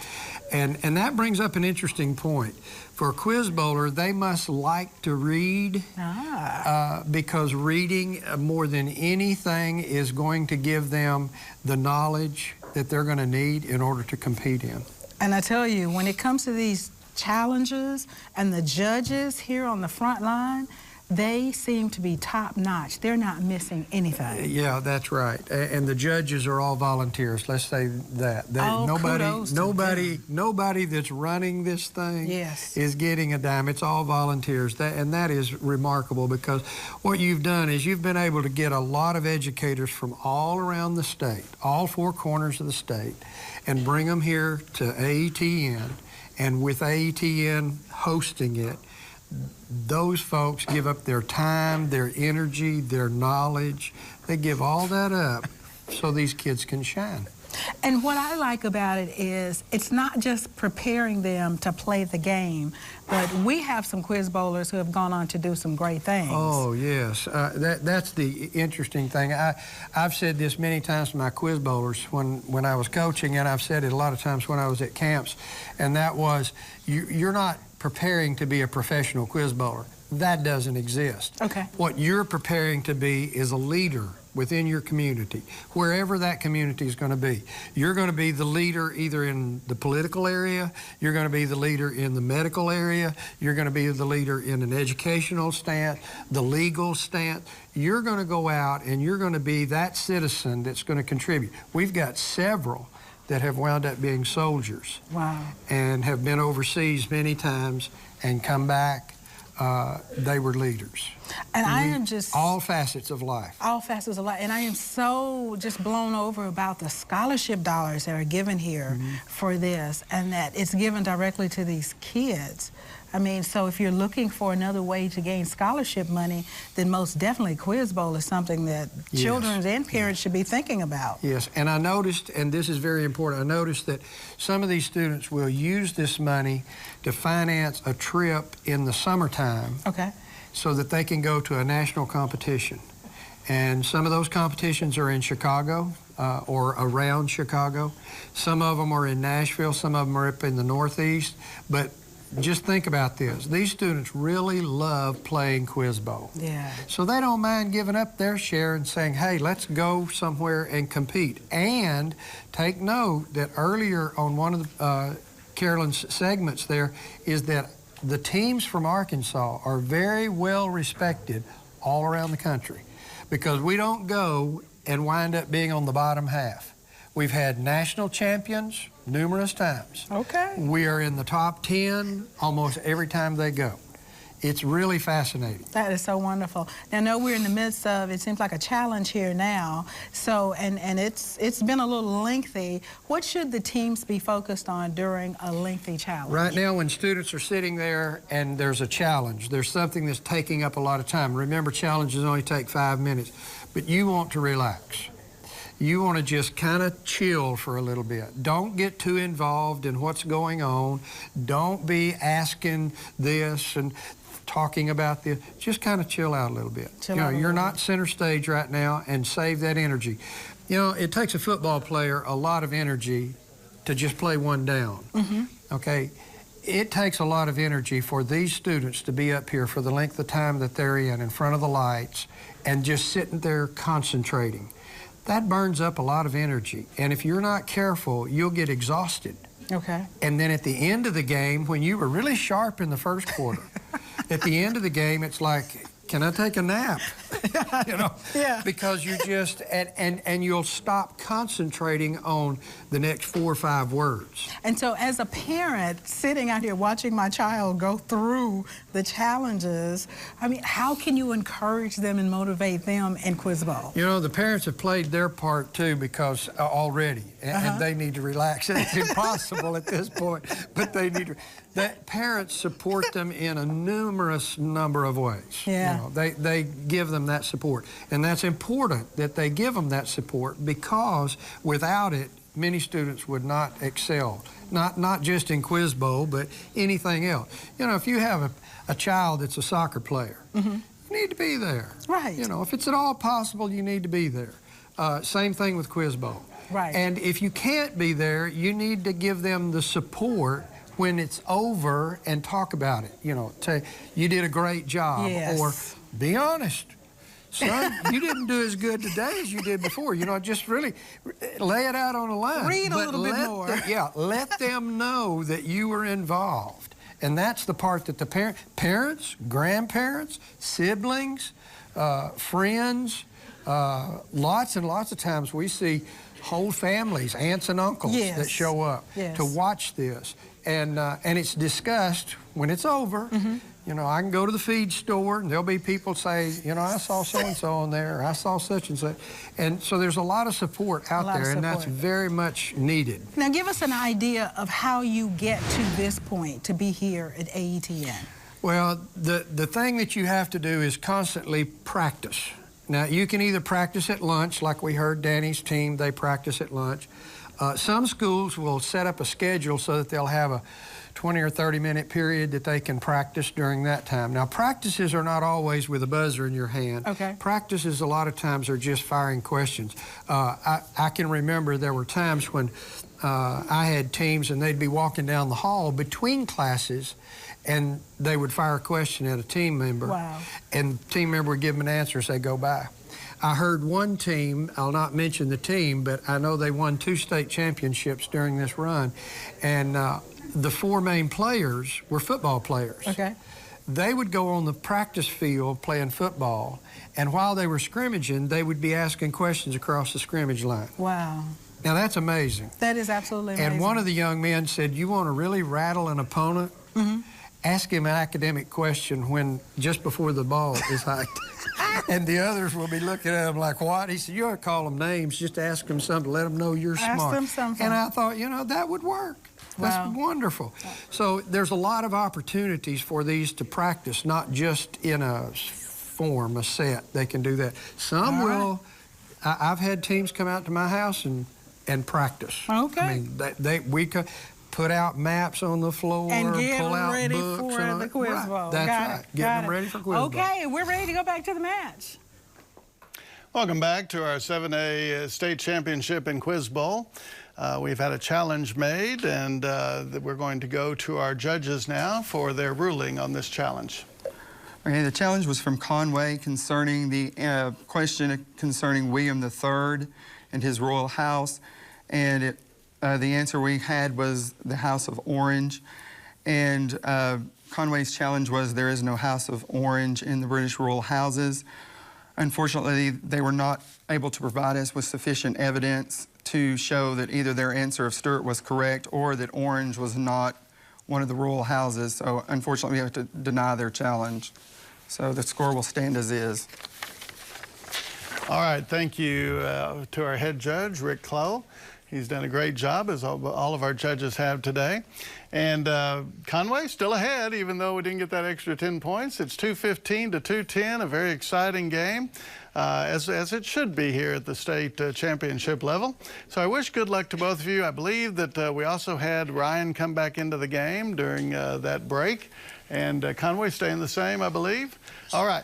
And that brings up an interesting point. For a quiz bowler, they must like to read because reading more than anything is going to give them the knowledge that they're going to need in order to compete in. And I tell you, when it comes to these challenges and the judges here on the front line, they seem to be top-notch. They're not missing anything. Yeah, that's right. And the judges are all volunteers. Let's say that. Nobody that's running this thing is getting a dime. It's all volunteers. And that is remarkable, because what you've done is you've been able to get a lot of educators from all around the state, all 4 corners of the state, and bring them here to AETN. And with AETN hosting it, those folks give up their time, their energy, their knowledge. They give all that up so these kids can shine. And what I like about it is it's not just preparing them to play the game, but we have some quiz bowlers who have gone on to do some great things. Oh, yes. That's the interesting thing. I've said this many times to my quiz bowlers when I was coaching, and I've said it a lot of times when I was at camps, and that was, you're not preparing to be a professional quiz bowler. that doesn't exist. Okay. What you're preparing to be is a leader within your community, wherever that community is going to be. You're going to be the leader either in the political area, you're going to be the leader in the medical area, you're going to be the leader in an educational stance, the legal stance. You're going to go out and you're going to be that citizen that's going to contribute. We've got several that have wound up being soldiers. Wow. And have been overseas many times and come back. They were leaders. And I am just... all facets of life. All facets of life. And I am so just blown over about the scholarship dollars that are given here for this, and that it's given directly to these kids. I mean, so if you're looking for another way to gain scholarship money, then most definitely Quiz Bowl is something that children and parents should be thinking about. Yes, and I noticed, and this is very important, I noticed that some of these students will use this money to finance a trip in the summertime. Okay. So that they can go to a national competition. And some of those competitions are in Chicago or around Chicago. Some of them are in Nashville, some of them are up in the Northeast. But just think about this. These students really love playing Quiz Bowl. Yeah. So they don't mind giving up their share and saying, hey, let's go somewhere and compete. And take note that earlier on one of the Carolyn's segments there is that the teams from Arkansas are very well respected all around the country because we don't go and wind up being on the bottom half. We've had national champions numerous times. Okay. We are in the top 10 almost every time they go. It's really fascinating. That is so wonderful. Now, I know we're in the midst of, it seems like a challenge here now. So, and it's been a little lengthy. What should the teams be focused on during a lengthy challenge? Right now, when students are sitting there and there's a challenge, there's something that's taking up a lot of time. Remember, challenges only take 5 minutes, but you want to relax. You want to just kind of chill for a little bit. Don't get too involved in what's going on. Don't be asking this and talking about this. Just kind of chill out a little bit. You're not center stage right now, and save that energy. You know, it takes a football player a lot of energy to just play one down. Okay? It takes a lot of energy for these students to be up here for the length of time that they're in front of the lights and just sitting there concentrating. That burns up a lot of energy. And if you're not careful, you'll get exhausted. Okay. And then at the end of the game, when you were really sharp in the first quarter, at the end of the game, it's like, can I take a nap? You know? Yeah. Because you just, and you'll stop concentrating on the next 4 or 5 words. And so as a parent sitting out here watching my child go through the challenges, I mean, how can you encourage them and motivate them in Quiz Bowl? You know, the parents have played their part too because already, and they need to relax. It's impossible at this point, but they need to. That parents support them in a numerous number of ways. Yeah. You know, they give them that support. And that's important that they give them that support because without it, many students would not excel. Not just in Quiz Bowl, but anything else. You know, if you have a child that's a soccer player, you need to be there. Right. You know, if it's at all possible, you need to be there. Same thing with Quiz Bowl. Right. And if you can't be there, you need to give them the support when it's over and talk about it. You know, say, you did a great job. Yes. Or be honest. Son, you didn't do as good today as you did before. You know, just really lay it out on the line. Read a little bit more. Let them know that you were involved. And that's the part that the parents, grandparents, siblings, friends, lots and lots of times we see whole families, aunts and uncles that show up to watch this. And it's discussed when it's over. You know, I can go to the feed store and there'll be people say, you know, I saw so-and-so on there, or I saw such and such. And so there's a lot of support out there, and that's very much needed. Now give us an idea of how you get to this point to be here at AETN. Well, the thing that you have to do is constantly practice. Now, you can either practice at lunch, like we heard Danny's team, they practice at lunch. Some schools will set up a schedule so that they'll have a 20 or 30-minute period that they can practice during that time. Now, practices are not always with a buzzer in your hand. Okay. Practices a lot of times are just firing questions. I can remember there were times when I had teams, and they'd be walking down the hall between classes, and they would fire a question at a team member. Wow. And the team member would give them an answer as they go by. I heard one team, I'll not mention the team, but I know they won 2 state championships during this run, and the 4 main players were football players. Okay. They would go on the practice field playing football, and while they were scrimmaging, they would be asking questions across the scrimmage line. Wow. Now, that's amazing. That is absolutely amazing. And one of the young men said, you want to really rattle an opponent? Mm-hmm. Ask him an academic question when just before the ball is hiked. And the others will be looking at him like, what? He said, you ought to call them names, just ask them something to let them know you're smart. Ask them something. And I thought, you know, that would work. That's Wow. wonderful. So there's a lot of opportunities for these to practice, not just in a form, a set. They can do that. Some All will. I've had teams come out to my house and practice. Okay. I mean, we could put out maps on the floor, And get pull out ready books. for and all the that. quiz Right. bowl. That's Got right. it. Getting Got them it. ready for quiz bowl. Okay, we're ready to go back to the match. Welcome back to our 7A state championship in Quiz Bowl. We've had a challenge made, and we're going to go to our judges now for their ruling on this challenge. Okay, the challenge was from Conway concerning the question concerning William III and his royal house, and the answer we had was the House of Orange. And Conway's challenge was there is no House of Orange in the British royal houses. Unfortunately, they were not able to provide us with sufficient evidence to show that either their answer of Stuart was correct or that Orange was not one of the royal houses. So unfortunately, we have to deny their challenge. So the score will stand as is. All right, thank you to our head judge, Rick Clow. He's done a great job, as all of our judges have today. And Conway still ahead, even though we didn't get that extra 10 points. It's 215 to 210, a very exciting game, as it should be here at the state championship level. So I wish good luck to both of you. I believe that we also had Ryan come back into the game during that break. And Conway staying the same, I believe. All right.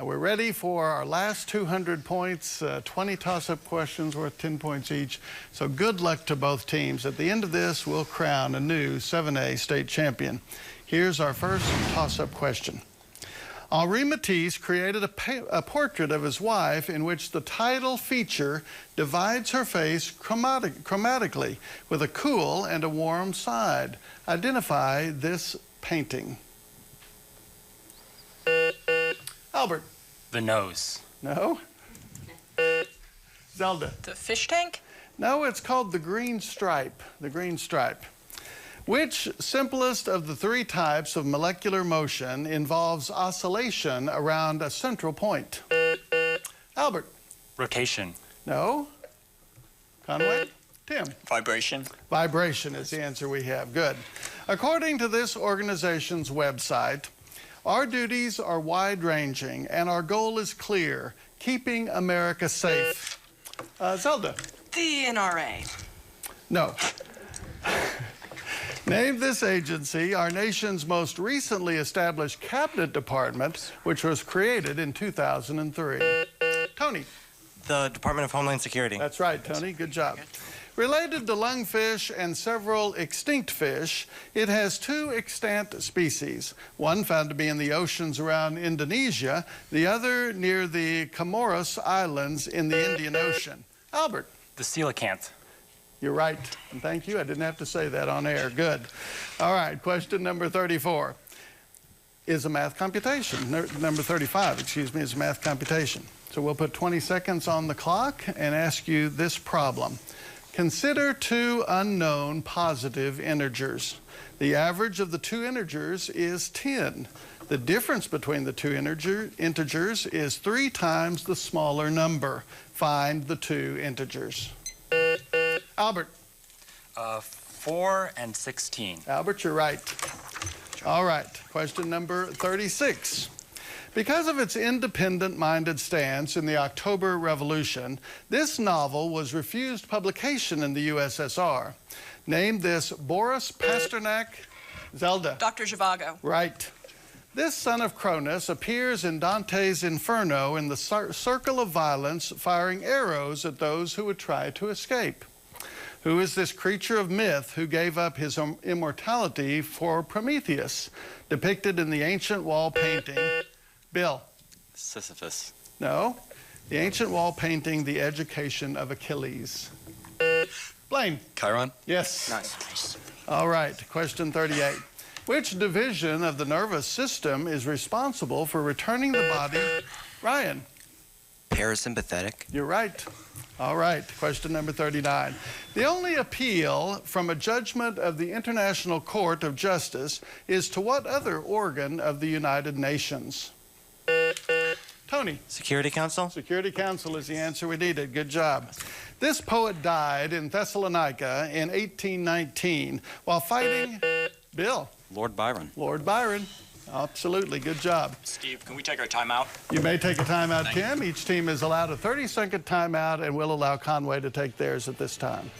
We're ready for our last 200 points, 20 toss-up questions worth 10 points each. So good luck to both teams. At the end of this, we'll crown a new 7A state champion. Here's our first toss-up question. Henri Matisse created a portrait of his wife in which the title feature divides her face chromatically with a cool and a warm side. Identify this painting. Albert. The nose. No. Zelda. The fish tank? No, it's called the green stripe. The green stripe. Which simplest of the 3 types of molecular motion involves oscillation around a central point? Albert. Rotation. No. Conway. Tim. Vibration. Vibration is the answer we have. Good. According to this organization's website, our duties are wide-ranging, and our goal is clear, keeping America safe. Zelda. The NRA. No. Name this agency, our nation's most recently established cabinet department, which was created in 2003. Tony. The Department of Homeland Security. That's right, Tony. Good job. Related to lungfish and several extinct fish, it has 2 extant species. One found to be in the oceans around Indonesia, the other near the Comoros Islands in the Indian Ocean. Albert. The coelacanth. You're right, and thank you. I didn't have to say that on air. Good. All right, question number 34 is a math computation. Number 35, excuse me, is a math computation. So we'll put 20 seconds on the clock and ask you this problem. Consider 2 unknown positive integers. The average of the 2 integers is 10. The difference between the 2 integers is 3 times the smaller number. Find the 2 integers. Albert. 4 and 16. Albert, you're right. All right, question number 36. Because of its independent-minded stance in the October Revolution, this novel was refused publication in the USSR. Name this Boris Pasternak. Zelda. Dr. Zhivago. Right. This son of Cronus appears in Dante's Inferno in the circle of violence, firing arrows at those who would try to escape. Who is this creature of myth who gave up his immortality for Prometheus, depicted in the ancient wall painting? Bill? Sisyphus. No. The ancient wall painting, The Education of Achilles. Blaine? Chiron. Yes. Nice. All right, question 38. Which division of the nervous system is responsible for returning the body? Ryan? Parasympathetic. You're right. All right, question number 39. The only appeal from a judgment of the International Court of Justice is to what other organ of the United Nations? Tony? Security Council. Security Council is the answer we needed. Good job. This poet died in Thessalonica in 1819 while fighting, Bill? Lord Byron. Lord Byron. Absolutely. Good job. Steve, can we take our timeout? You may take a timeout, Kim. Each team is allowed a 30-second timeout, and we'll allow Conway to take theirs at this time.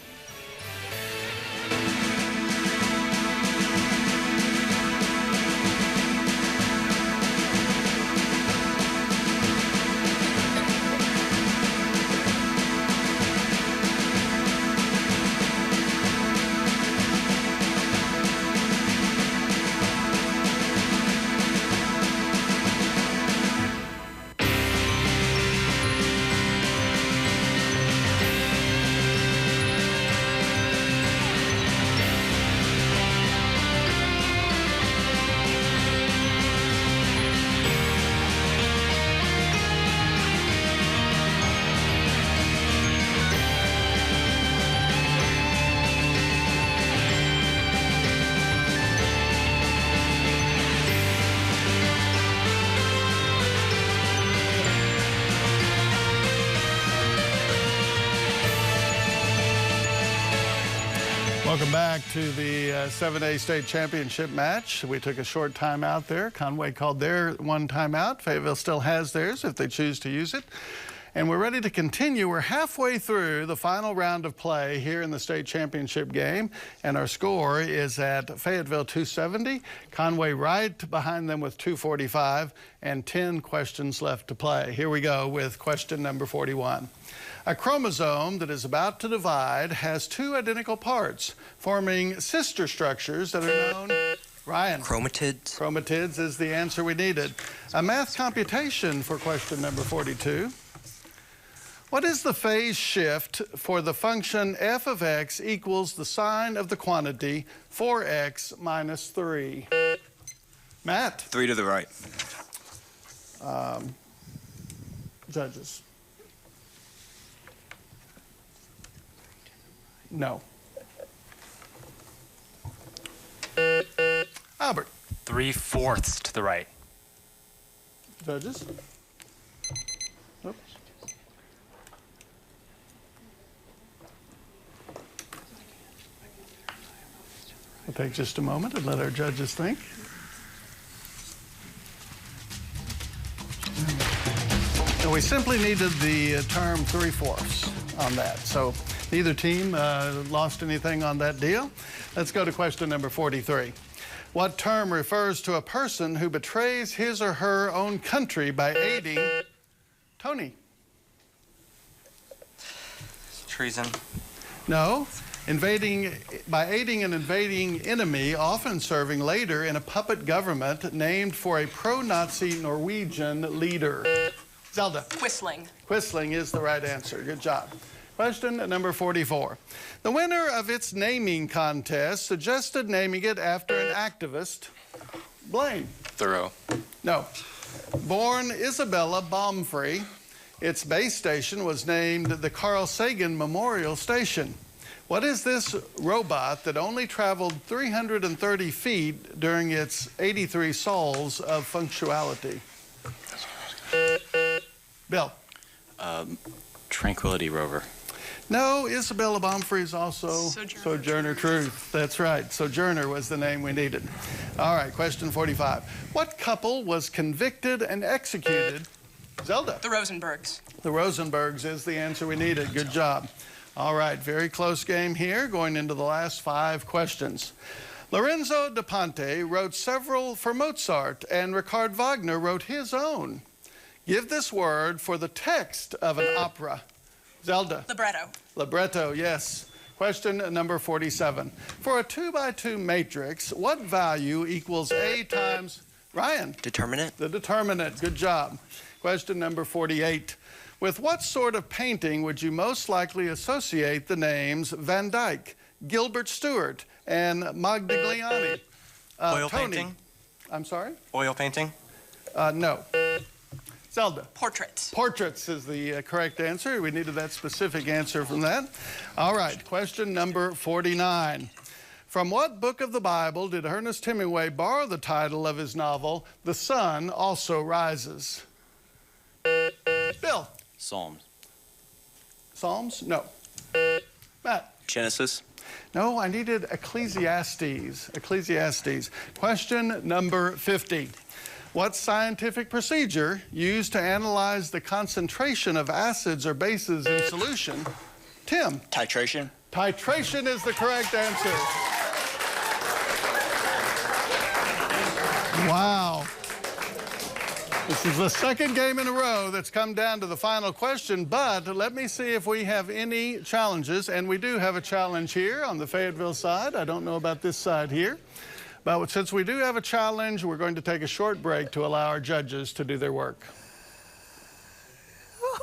Welcome back to the 7A state championship match. We took a short time out there. Conway called their one timeout. Fayetteville still has theirs if they choose to use it. And we're ready to continue. We're halfway through the final round of play here in the state championship game. And our score is at Fayetteville 270, Conway right behind them with 245, and 10 questions left to play. Here we go with question number 41. A chromosome that is about to divide has two identical parts, forming sister structures that are known, Ryan? Chromatids. Chromatids is the answer we needed. A math computation for question number 42. What is the phase shift for the function f of x equals the sine of the quantity 4x minus 3? Matt? 3 to the right. Judges? No. Albert? 3/4 to the right. Judges? Oops. We'll take just a moment and let our judges think. And we simply needed the term 3/4 on that. So neither team lost anything on that deal. Let's go to question number 43. What term refers to a person who betrays his or her own country by aiding? Tony? Treason. No. By aiding an invading enemy, often serving later in a puppet government named for a pro-Nazi Norwegian leader. Zelda? Whistling. Whistling is the right answer. Good job. Question number 44. The winner of its naming contest suggested naming it after an activist. Blaine? Thoreau. No. Born Isabella Baumfree, its base station was named the Carl Sagan Memorial Station. What is this robot that only traveled 330 feet during its 83 sols of functionality? Bill? Tranquility Rover. No, Isabella Baumfree is also Sojourner Truth. That's right. Sojourner was the name we needed. All right, question 45. What couple was convicted and executed? Zelda? The Rosenbergs. The Rosenbergs is the answer we needed. Good job. All right, very close game here, going into the last 5 questions. Lorenzo da Ponte wrote several for Mozart, and Richard Wagner wrote his own. Give this word for the text of an opera. Zelda? Libretto. Libretto, yes. Question number 47. For a 2x2 matrix, what value equals A times, Ryan? Determinant. The determinant. Good job. Question number 48. With what sort of painting would you most likely associate the names Van Dyke, Gilbert Stewart, and Modigliani? Oil Tony. painting? I'm sorry? Oil painting? No. Zelda. Portraits. Portraits is the correct answer. We needed that specific answer from that. All right, question number 49. From what book of the Bible did Ernest Hemingway borrow the title of his novel, The Sun Also Rises? Bill. Psalms. Psalms? No. Matt. Genesis. No, I needed Ecclesiastes. Ecclesiastes. Question number 50. What scientific procedure used to analyze the concentration of acids or bases in solution? Tim. Titration. Titration is the correct answer. Wow. This is the second game in a row that's come down to the final question, but let me see if we have any challenges, and we do have a challenge here on the Fayetteville side. I don't know about this side here. But since we do have a challenge, we're going to take a short break to allow our judges to do their work.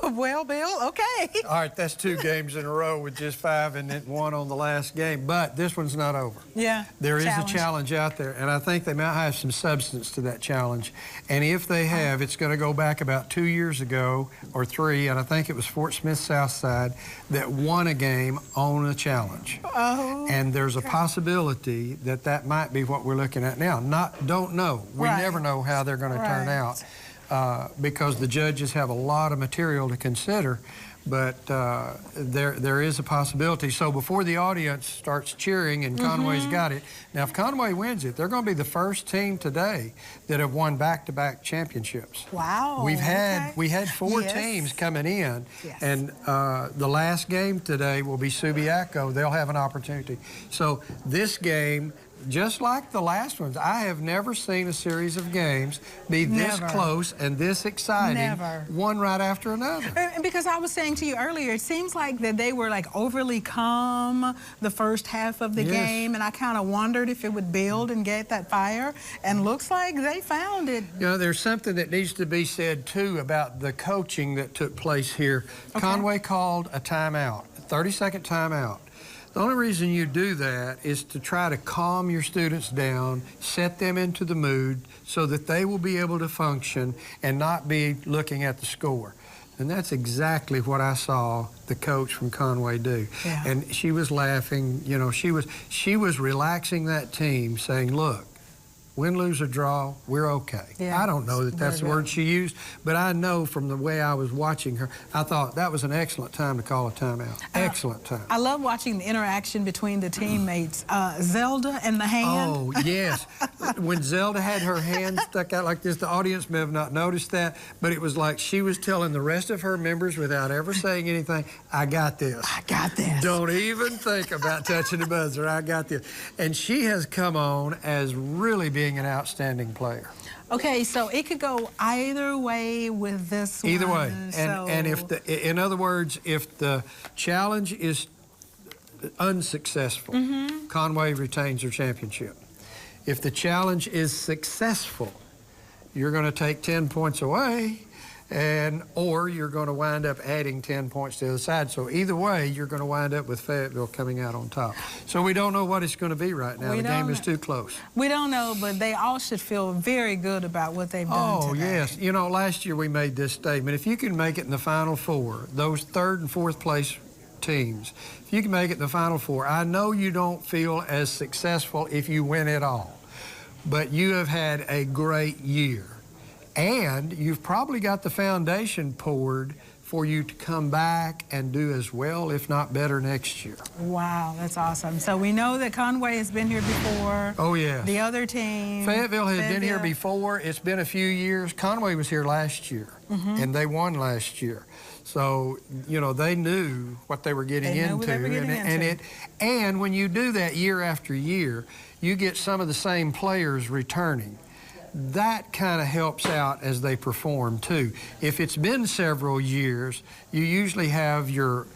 Well, Bill, okay. All right, that's 2 games in a row with just 5 and then 1 on the last game. But this one's not over. Yeah. There is a challenge out there, and I think they might have some substance to that challenge. And if they have, it's going to go back about 2 years ago or 3, and I think it was Fort Smith Southside that won a game on a challenge. Oh. And there's a possibility that that might be what we're looking at now. Don't know. We never know how they're going to turn out. Because the judges have a lot of material to consider, but there is a possibility. So before the audience starts cheering and Conway's got it, now if Conway wins it, they're going to be the first team today that have won back-to-back championships. Wow. We had 4 teams coming in, and the last game today will be Subiaco. They'll have an opportunity. So this game, just like the last ones, I have never seen a series of games be this close and this exciting, one right after another. And because I was saying to you earlier, it seems like that they were like overly calm the first half of the game, and I kind of wondered if it would build and get that fire, and looks like they found it. You know, there's something that needs to be said, too, about the coaching that took place here. Conway called a timeout, a 30-second timeout. The only reason you do that is to try to calm your students down, set them into the mood so that they will be able to function and not be looking at the score. And that's exactly what I saw the coach from Conway do. And she was laughing, you know, she was relaxing that team, saying, look, win, lose, or draw, we're okay. I don't know that that's the word she used, but I know from the way I was watching her, I thought that was an excellent time to call a timeout. Excellent time. I love watching the interaction between the teammates. Zelda and the hand. Oh, yes. When Zelda had her hand stuck out like this, the audience may have not noticed that, but it was like she was telling the rest of her members without ever saying anything, I got this. I got this. Don't even think about touching the buzzer. I got this. And she has come on as really being an outstanding player. Okay, so it could go either way with this one. Either way. And if in other words, if the challenge is unsuccessful, Conway retains their championship. If the challenge is successful, you're going to take 10 points away, or you're going to wind up adding 10 points to the other side. So either way, you're going to wind up with Fayetteville coming out on top. So we don't know what it's going to be right now. The game is too close. We don't know, but they all should feel very good about what they've done today. Oh, yes. You know, last year we made this statement. If you can make it in the Final Four, those 3rd and 4th place teams, if you can make it in the Final Four, I know you don't feel as successful if you win it all, but you have had a great year. And you've probably got the foundation poured for you to come back and do as well, if not better, next year. Wow, that's awesome. So we know that Conway has been here before. Oh, yes. The other team. Fayetteville has been here before. It's been a few years. Conway was here last year, and they won last year. So, you know, they knew what they were getting into. And when you do that year after year, you get some of the same players returning. That kind of helps out as they perform, too. If it's been several years, you usually have your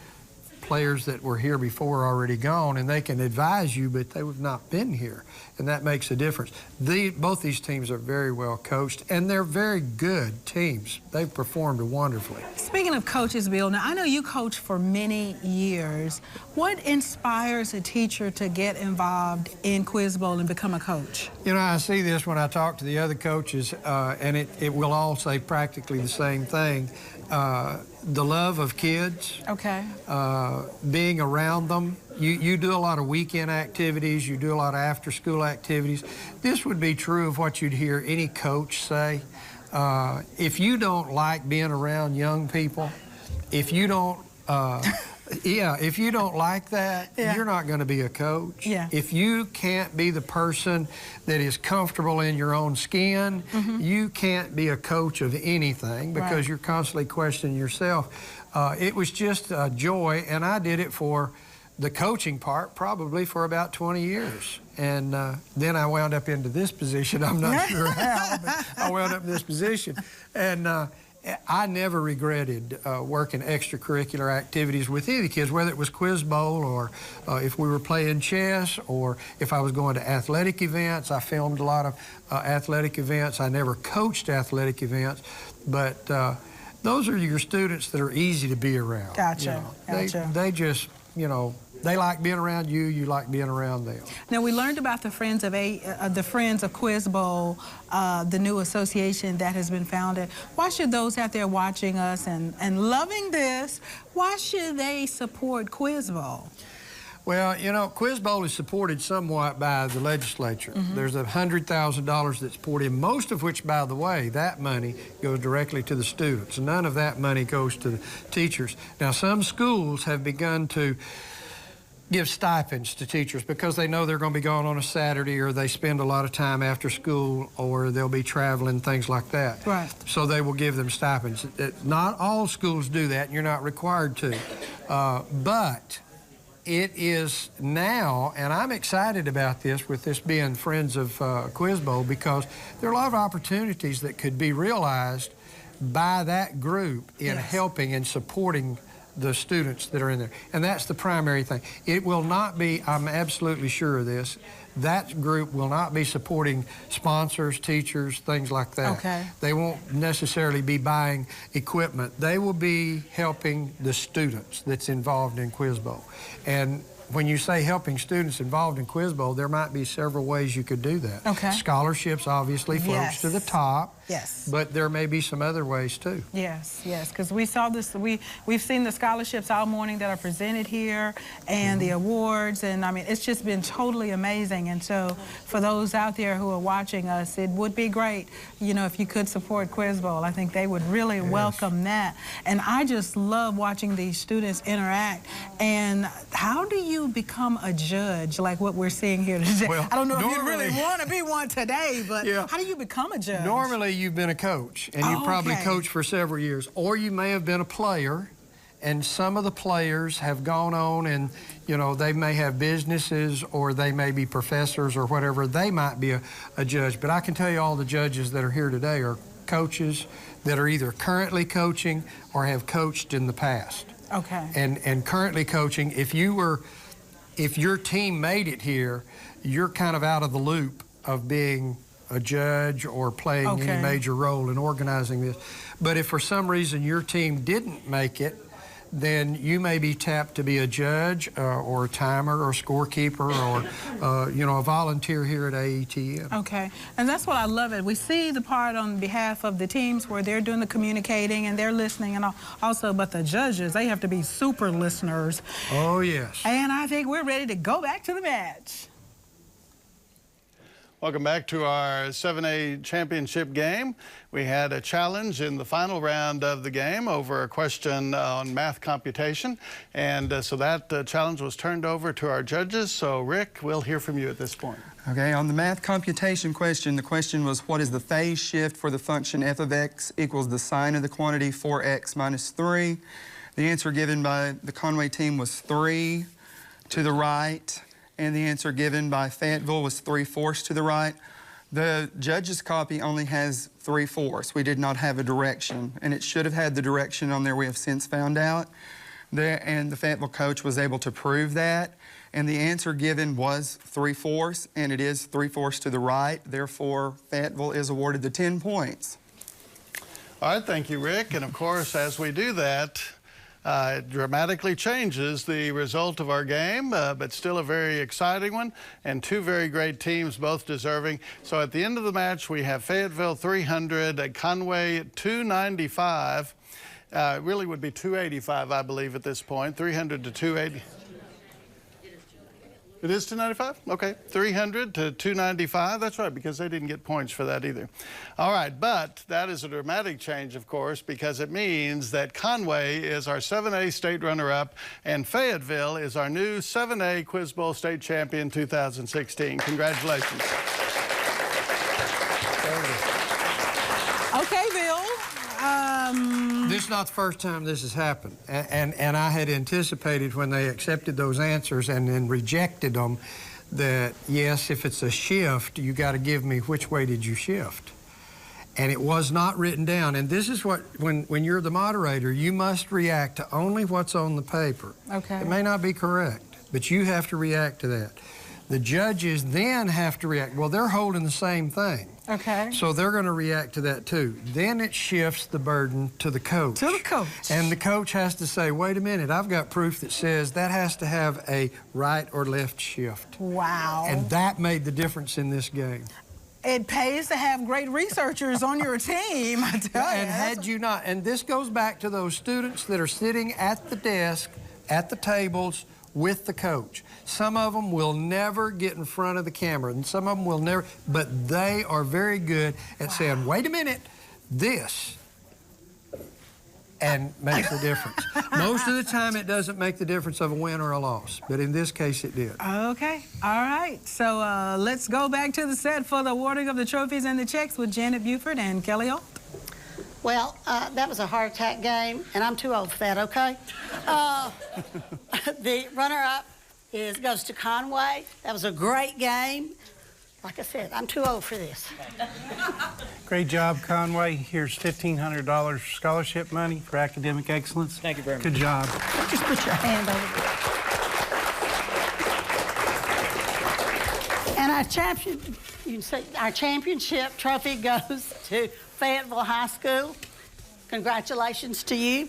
players that were here before are already gone, and they can advise you, but they have not been here, and that makes a difference. Both these teams are very well coached, and they're very good teams. They've performed wonderfully. Speaking of coaches, Bill, now I know you coached for many years. What inspires a teacher to get involved in Quiz Bowl and become a coach? You know, I see this when I talk to the other coaches, and it will all say practically the same thing. The love of kids, okay, being around them. You do a lot of weekend activities, you do a lot of after-school activities. This would be true of what you'd hear any coach say. If you don't like being around young people, if you don't, if you don't like that, you're not going to be a coach. If you can't be the person that is comfortable in your own skin, you can't be a coach of anything because you're constantly questioning yourself. It was just a joy, and I did it for the coaching part probably for about 20 years. And then I wound up into this position. I'm not sure how, but I wound up in this position. And I never regretted working extracurricular activities with any of the kids, whether it was Quiz Bowl or if we were playing chess or if I was going to athletic events. I filmed a lot of athletic events. I never coached athletic events, but those are your students that are easy to be around. Gotcha, gotcha. They just, you know, they like being around you, you like being around them. Now, we learned about the Friends of Quiz Bowl, the new association that has been founded. Why should those out there watching us and loving this, why should they support Quiz Bowl? Well, you know, Quiz Bowl is supported somewhat by the legislature. There's $100,000 that's poured in, most of which, by the way, that money goes directly to the students. None of that money goes to the teachers. Now, some schools have begun to give stipends to teachers because they know they're going to be gone on a Saturday, or they spend a lot of time after school, or they'll be traveling, things like that. Right. So they will give them stipends. Not all schools do that, and you're not required to. But it is now, and I'm excited about this, with this being Friends of Quiz Bowl, because there are a lot of opportunities that could be realized by that group in helping and supporting the students that are in there. And that's the primary thing. It will not be, I'm absolutely sure of this, that group will not be supporting sponsors, teachers, things like that. Okay. They won't necessarily be buying equipment. They will be helping the students that's involved in Quiz Bowl. And when you say helping students involved in Quiz Bowl, there might be several ways you could do that. Okay. Scholarships obviously floats to the top. Yes. But there may be some other ways too. Yes, yes, because we saw this, we've seen the scholarships all morning that are presented here, and the awards, and I mean, it's just been totally amazing. And so for those out there who are watching us, it would be great, you know, if you could support Quiz Bowl. I think they would really welcome that. And I just love watching these students interact. And how do you become a judge like what we're seeing here today? Well, I don't know if you really want to be one today, but how do you become a judge? Normally, you've been a coach, and you've probably coached for several years, or you may have been a player, and some of the players have gone on and, you know, they may have businesses, or they may be professors or whatever. They might be a judge. But I can tell you all the judges that are here today are coaches that are either currently coaching or have coached in the past. Okay. And currently coaching, if your team made it here, you're kind of out of the loop of being a judge or playing any major role in organizing this. But if for some reason your team didn't make it, then you may be tapped to be a judge or a timer or a scorekeeper or, you know, a volunteer here at AETM. Okay, and that's what I love it. We see the part on behalf of the teams where they're doing the communicating and they're listening, and also, but the judges, they have to be super listeners. Oh, yes. And I think we're ready to go back to the match. Welcome back to our 7A championship game. We had a challenge in the final round of the game over a question on math computation. And so that challenge was turned over to our judges. So, Rick, we'll hear from you at this point. Okay, on the math computation question, the question was, what is the phase shift for the function f of x equals the sine of the quantity 4x minus 3? The answer given by the Conway team was 3 to the right. And the answer given by Fayetteville was 3/4 to the right. The judge's copy only has 3/4. We did not have a direction, and it should have had the direction on there, we have since found out. and the Fayetteville coach was able to prove that. And the answer given was 3/4, and it is 3/4 to the right. Therefore, Fayetteville is awarded the 10 points. All right, thank you, Rick. And of course, as we do that, it dramatically changes the result of our game, but still a very exciting one, and two very great teams, both deserving. So at the end of the match, we have Fayetteville 300, Conway 295. It really would be 285, I believe, at this point. 300 to 280. It is 295? Okay, 300 to 295. That's right, because they didn't get points for that either. All right, but that is a dramatic change, of course, because it means that Conway is our 7A state runner-up, and Fayetteville is our new 7A Quiz Bowl state champion 2016. Congratulations. Okay, Bill. This is not the first time this has happened, and I had anticipated when they accepted those answers and then rejected them that, yes, if it's a shift, you got to give me which way did you shift. And it was not written down. And this is what, when you're the moderator, you must react to only what's on the paper. Okay. It may not be correct, but you have to react to that. The judges then have to react. Well, they're holding the same thing. Okay. So they're going to react to that too. Then it shifts the burden to the coach. To the coach. And the coach has to say, wait a minute, I've got proof that says that has to have a right or left shift. Wow. And that made the difference in this game. It pays to have great researchers on your team, I tell you. And had you not, and this goes back to those students that are sitting at the desk, at the tables, with the coach. Some of them will never get in front of the camera, and some of them will never, but they are very good at saying, wait a minute, this, and makes the difference. Most of the time, it doesn't make the difference of a win or a loss, but in this case, it did. Okay, all right. So let's go back to the set for the awarding of the trophies and the checks with Janet Buford and Kelly Alt. Well, that was a heart attack game, and I'm too old for that, okay? The runner-up goes to Conway. That was a great game. Like I said, I'm too old for this. Great job, Conway. Here's $1,500 scholarship money for academic excellence. Thank you very much. Good job. Just put your hand over there. And our championship trophy goes to Fayetteville High School. Congratulations to you.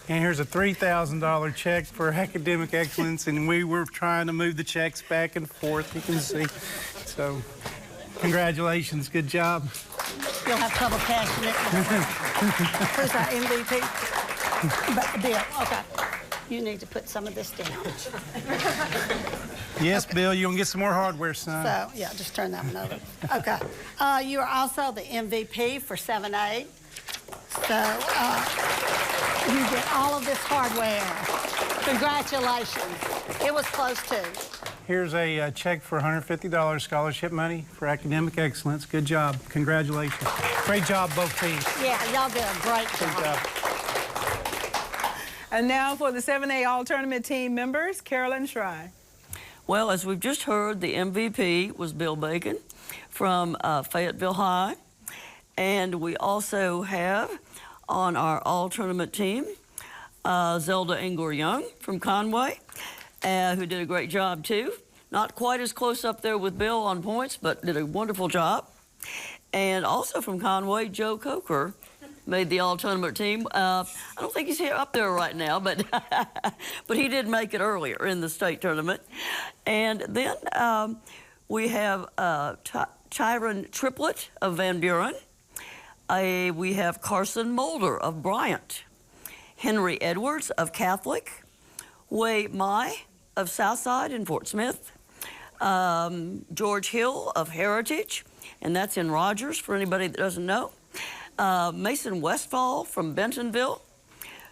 And here's a $3,000 check for academic excellence, and we were trying to move the checks back and forth, you can see. So, congratulations, good job. You'll have trouble cashing it. Who's our MVP? Bill, okay. You need to put some of this down. Yes, okay. Bill, you're going to get some more hardware, son. So, yeah, just turn that one over. Okay. You are also the MVP for 7A. So, you get all of this hardware. Congratulations. It was close, too. Here's a check for $150 scholarship money for academic excellence. Good job. Congratulations. Great job, both teams. Yeah, y'all did a great job. Good job. And now for the 7A All-Tournament team members, Carolyn Schry. Well, as we've just heard, the MVP was Bill Bacon from Fayetteville High. And we also have on our all-tournament team, Zelda Engler-Young from Conway, who did a great job too. Not quite as close up there with Bill on points, but did a wonderful job. And also from Conway, Joe Coker made the all-tournament team. I don't think he's here up there right now, but but he did make it earlier in the state tournament. And then we have Tyron Triplett of Van Buren. We have Carson Mulder of Bryant, Henry Edwards of Catholic, Wei Mai of Southside in Fort Smith, George Hill of Heritage, and that's in Rogers for anybody that doesn't know, Mason Westfall from Bentonville,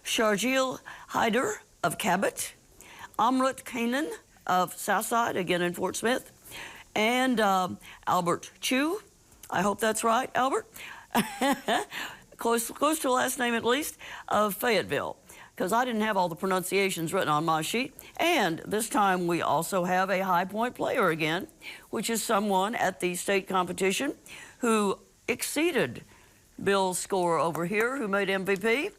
Sharjeel Hyder of Cabot, Amrit Kanan of Southside, again in Fort Smith, and Albert Chu, I hope that's right, Albert, close to last name at least, of Fayetteville, because I didn't have all the pronunciations written on my sheet. And this time we also have a high point player again, which is someone at the state competition who exceeded Bill's score over here, who made MVP.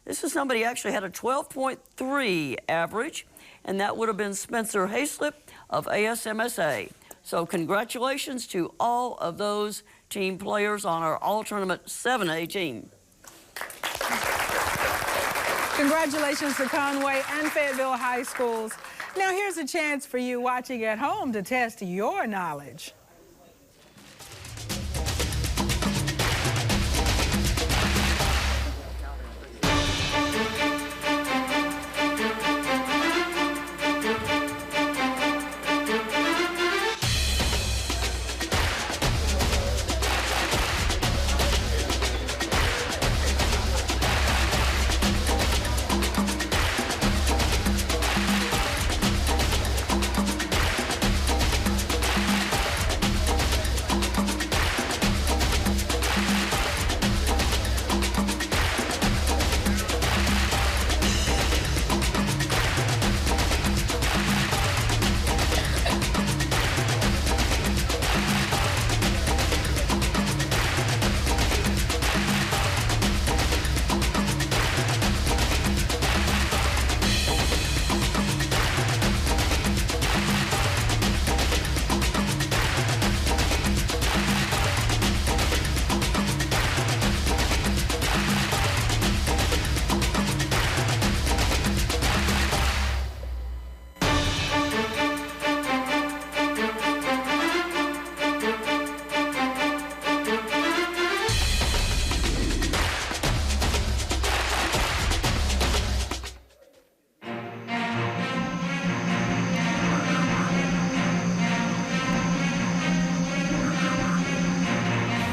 This is somebody who actually had a 12.3 average, and that would have been Spencer Hayslip of ASMSA. So congratulations to all of those team players on our all-tournament 7A team. Congratulations to Conway and Fayetteville High Schools. Now here's a chance for you watching at home to test your knowledge.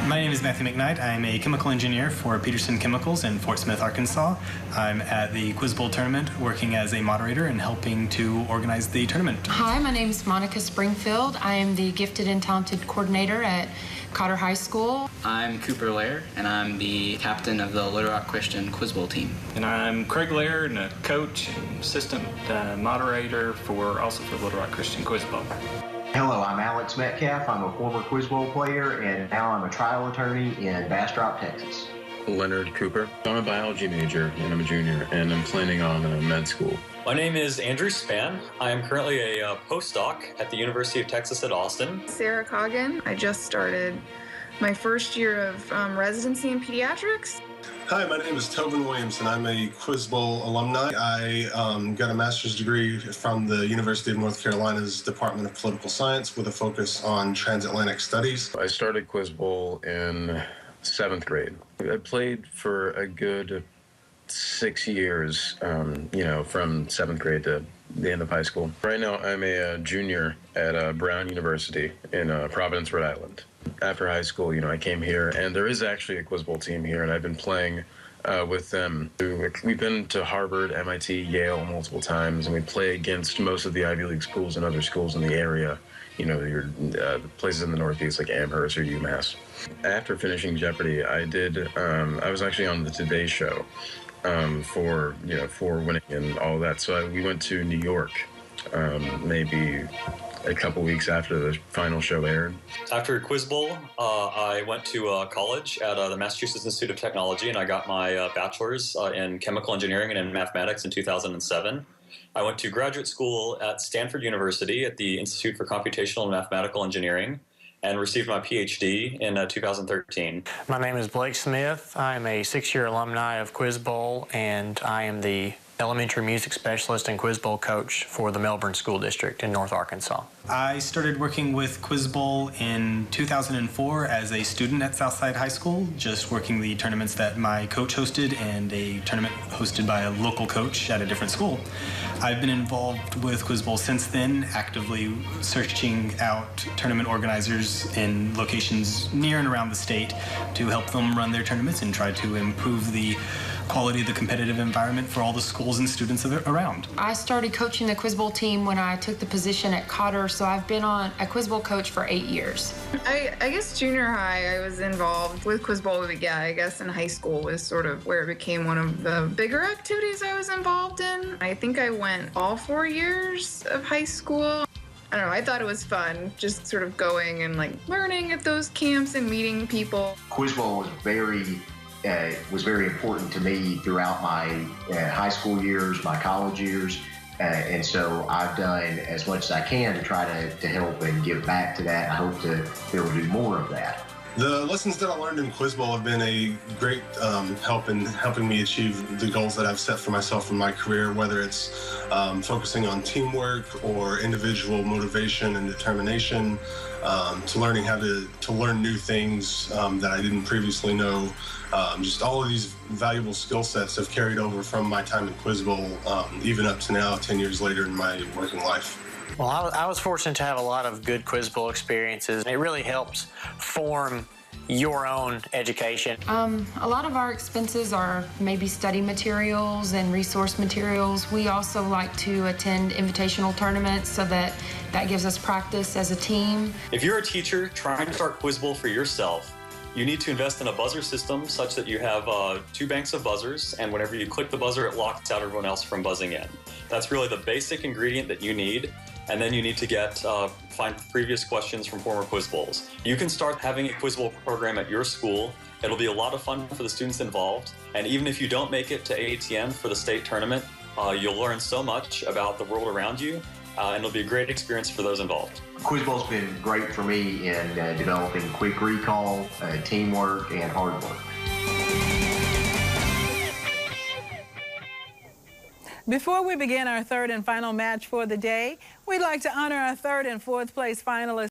My name is Matthew McKnight. I'm a chemical engineer for Peterson Chemicals in Fort Smith, Arkansas. I'm at the Quiz Bowl tournament working as a moderator and helping to organize the tournament. Hi, my name is Monica Springfield. I am the gifted and talented coordinator at Cotter High School. I'm Cooper Lair, and I'm the captain of the Little Rock Christian Quiz Bowl team. And I'm Craig Lair, and a coach and assistant moderator also for Little Rock Christian Quiz Bowl. Hello, I'm Alex Metcalf. I'm a former Quiz Bowl player, and now I'm a trial attorney in Bastrop, Texas. Leonard Cooper. I'm a biology major, and I'm a junior, and I'm planning on med school. My name is Andrew Spann. I am currently a postdoc at the University of Texas at Austin. Sarah Coggin. I just started my first year of residency in pediatrics. Hi, my name is Tobin Williams, and I'm a Quiz Bowl alumni. I got a master's degree from the University of North Carolina's Department of Political Science with a focus on transatlantic studies. I started Quiz Bowl in 7th grade. I played for a good 6 years, from 7th grade to the end of high school. Right now, I'm a junior at Brown University in Providence, Rhode Island. After high school, I came here, and there is actually a Quiz Bowl team here, and I've been playing with them. We've been to Harvard, MIT, Yale multiple times, and we play against most of the Ivy League schools and other schools in the area, your places in the Northeast like Amherst or UMass. After finishing Jeopardy, I was actually on the Today Show for winning and all that. So we went to New York maybe a couple weeks after the final show aired. After Quiz Bowl, I went to college at the Massachusetts Institute of Technology, and I got my bachelor's in chemical engineering and in mathematics in 2007. I went to graduate school at Stanford University at the Institute for Computational and Mathematical Engineering and received my PhD in 2013. My name is Blake Smith. I am a 6-year alumni of Quiz Bowl, and I am the elementary music specialist and Quiz Bowl coach for the Melbourne School District in North Arkansas. I started working with Quiz Bowl in 2004 as a student at Southside High School, just working the tournaments that my coach hosted and a tournament hosted by a local coach at a different school. I've been involved with Quiz Bowl since then, actively searching out tournament organizers in locations near and around the state to help them run their tournaments and try to improve the quality of the competitive environment for all the schools and students around. I started coaching the Quiz Bowl team when I took the position at Cotter, so I've been a Quiz Bowl coach for 8 years. I guess junior high, I was involved with Quiz Bowl. I guess in high school was sort of where it became one of the bigger activities I was involved in. I think I went all 4 years of high school. I don't know, I thought it was fun, just sort of going and learning at those camps and meeting people. Quiz Bowl was very was very important to me throughout my high school years, my college years. And so I've done as much as I can to try to help and give back to that. I hope to be able to do more of that. The lessons that I learned in Quiz Bowl have been a great help in helping me achieve the goals that I've set for myself in my career, whether it's focusing on teamwork or individual motivation and determination, to learning how to learn new things that I didn't previously know. Just all of these valuable skill sets have carried over from my time in Quiz Bowl, even up to now, 10 years later in my working life. Well, I was fortunate to have a lot of good Quiz Bowl experiences. It really helps form your own education. A lot of our expenses are maybe study materials and resource materials. We also like to attend invitational tournaments so that gives us practice as a team. If you're a teacher trying to start Quiz Bowl for yourself, you need to invest in a buzzer system such that you have 2 banks of buzzers, and whenever you click the buzzer, it locks out everyone else from buzzing in. That's really the basic ingredient that you need. And then you need to find previous questions from former Quiz Bowls. You can start having a Quiz Bowl program at your school. It'll be a lot of fun for the students involved. And even if you don't make it to AATN for the state tournament, you'll learn so much about the world around you, and it'll be a great experience for those involved. Quiz Bowl's been great for me in developing quick recall, teamwork, and hard work. Before we begin our third and final match for the day, we'd like to honor our third and fourth place finalists.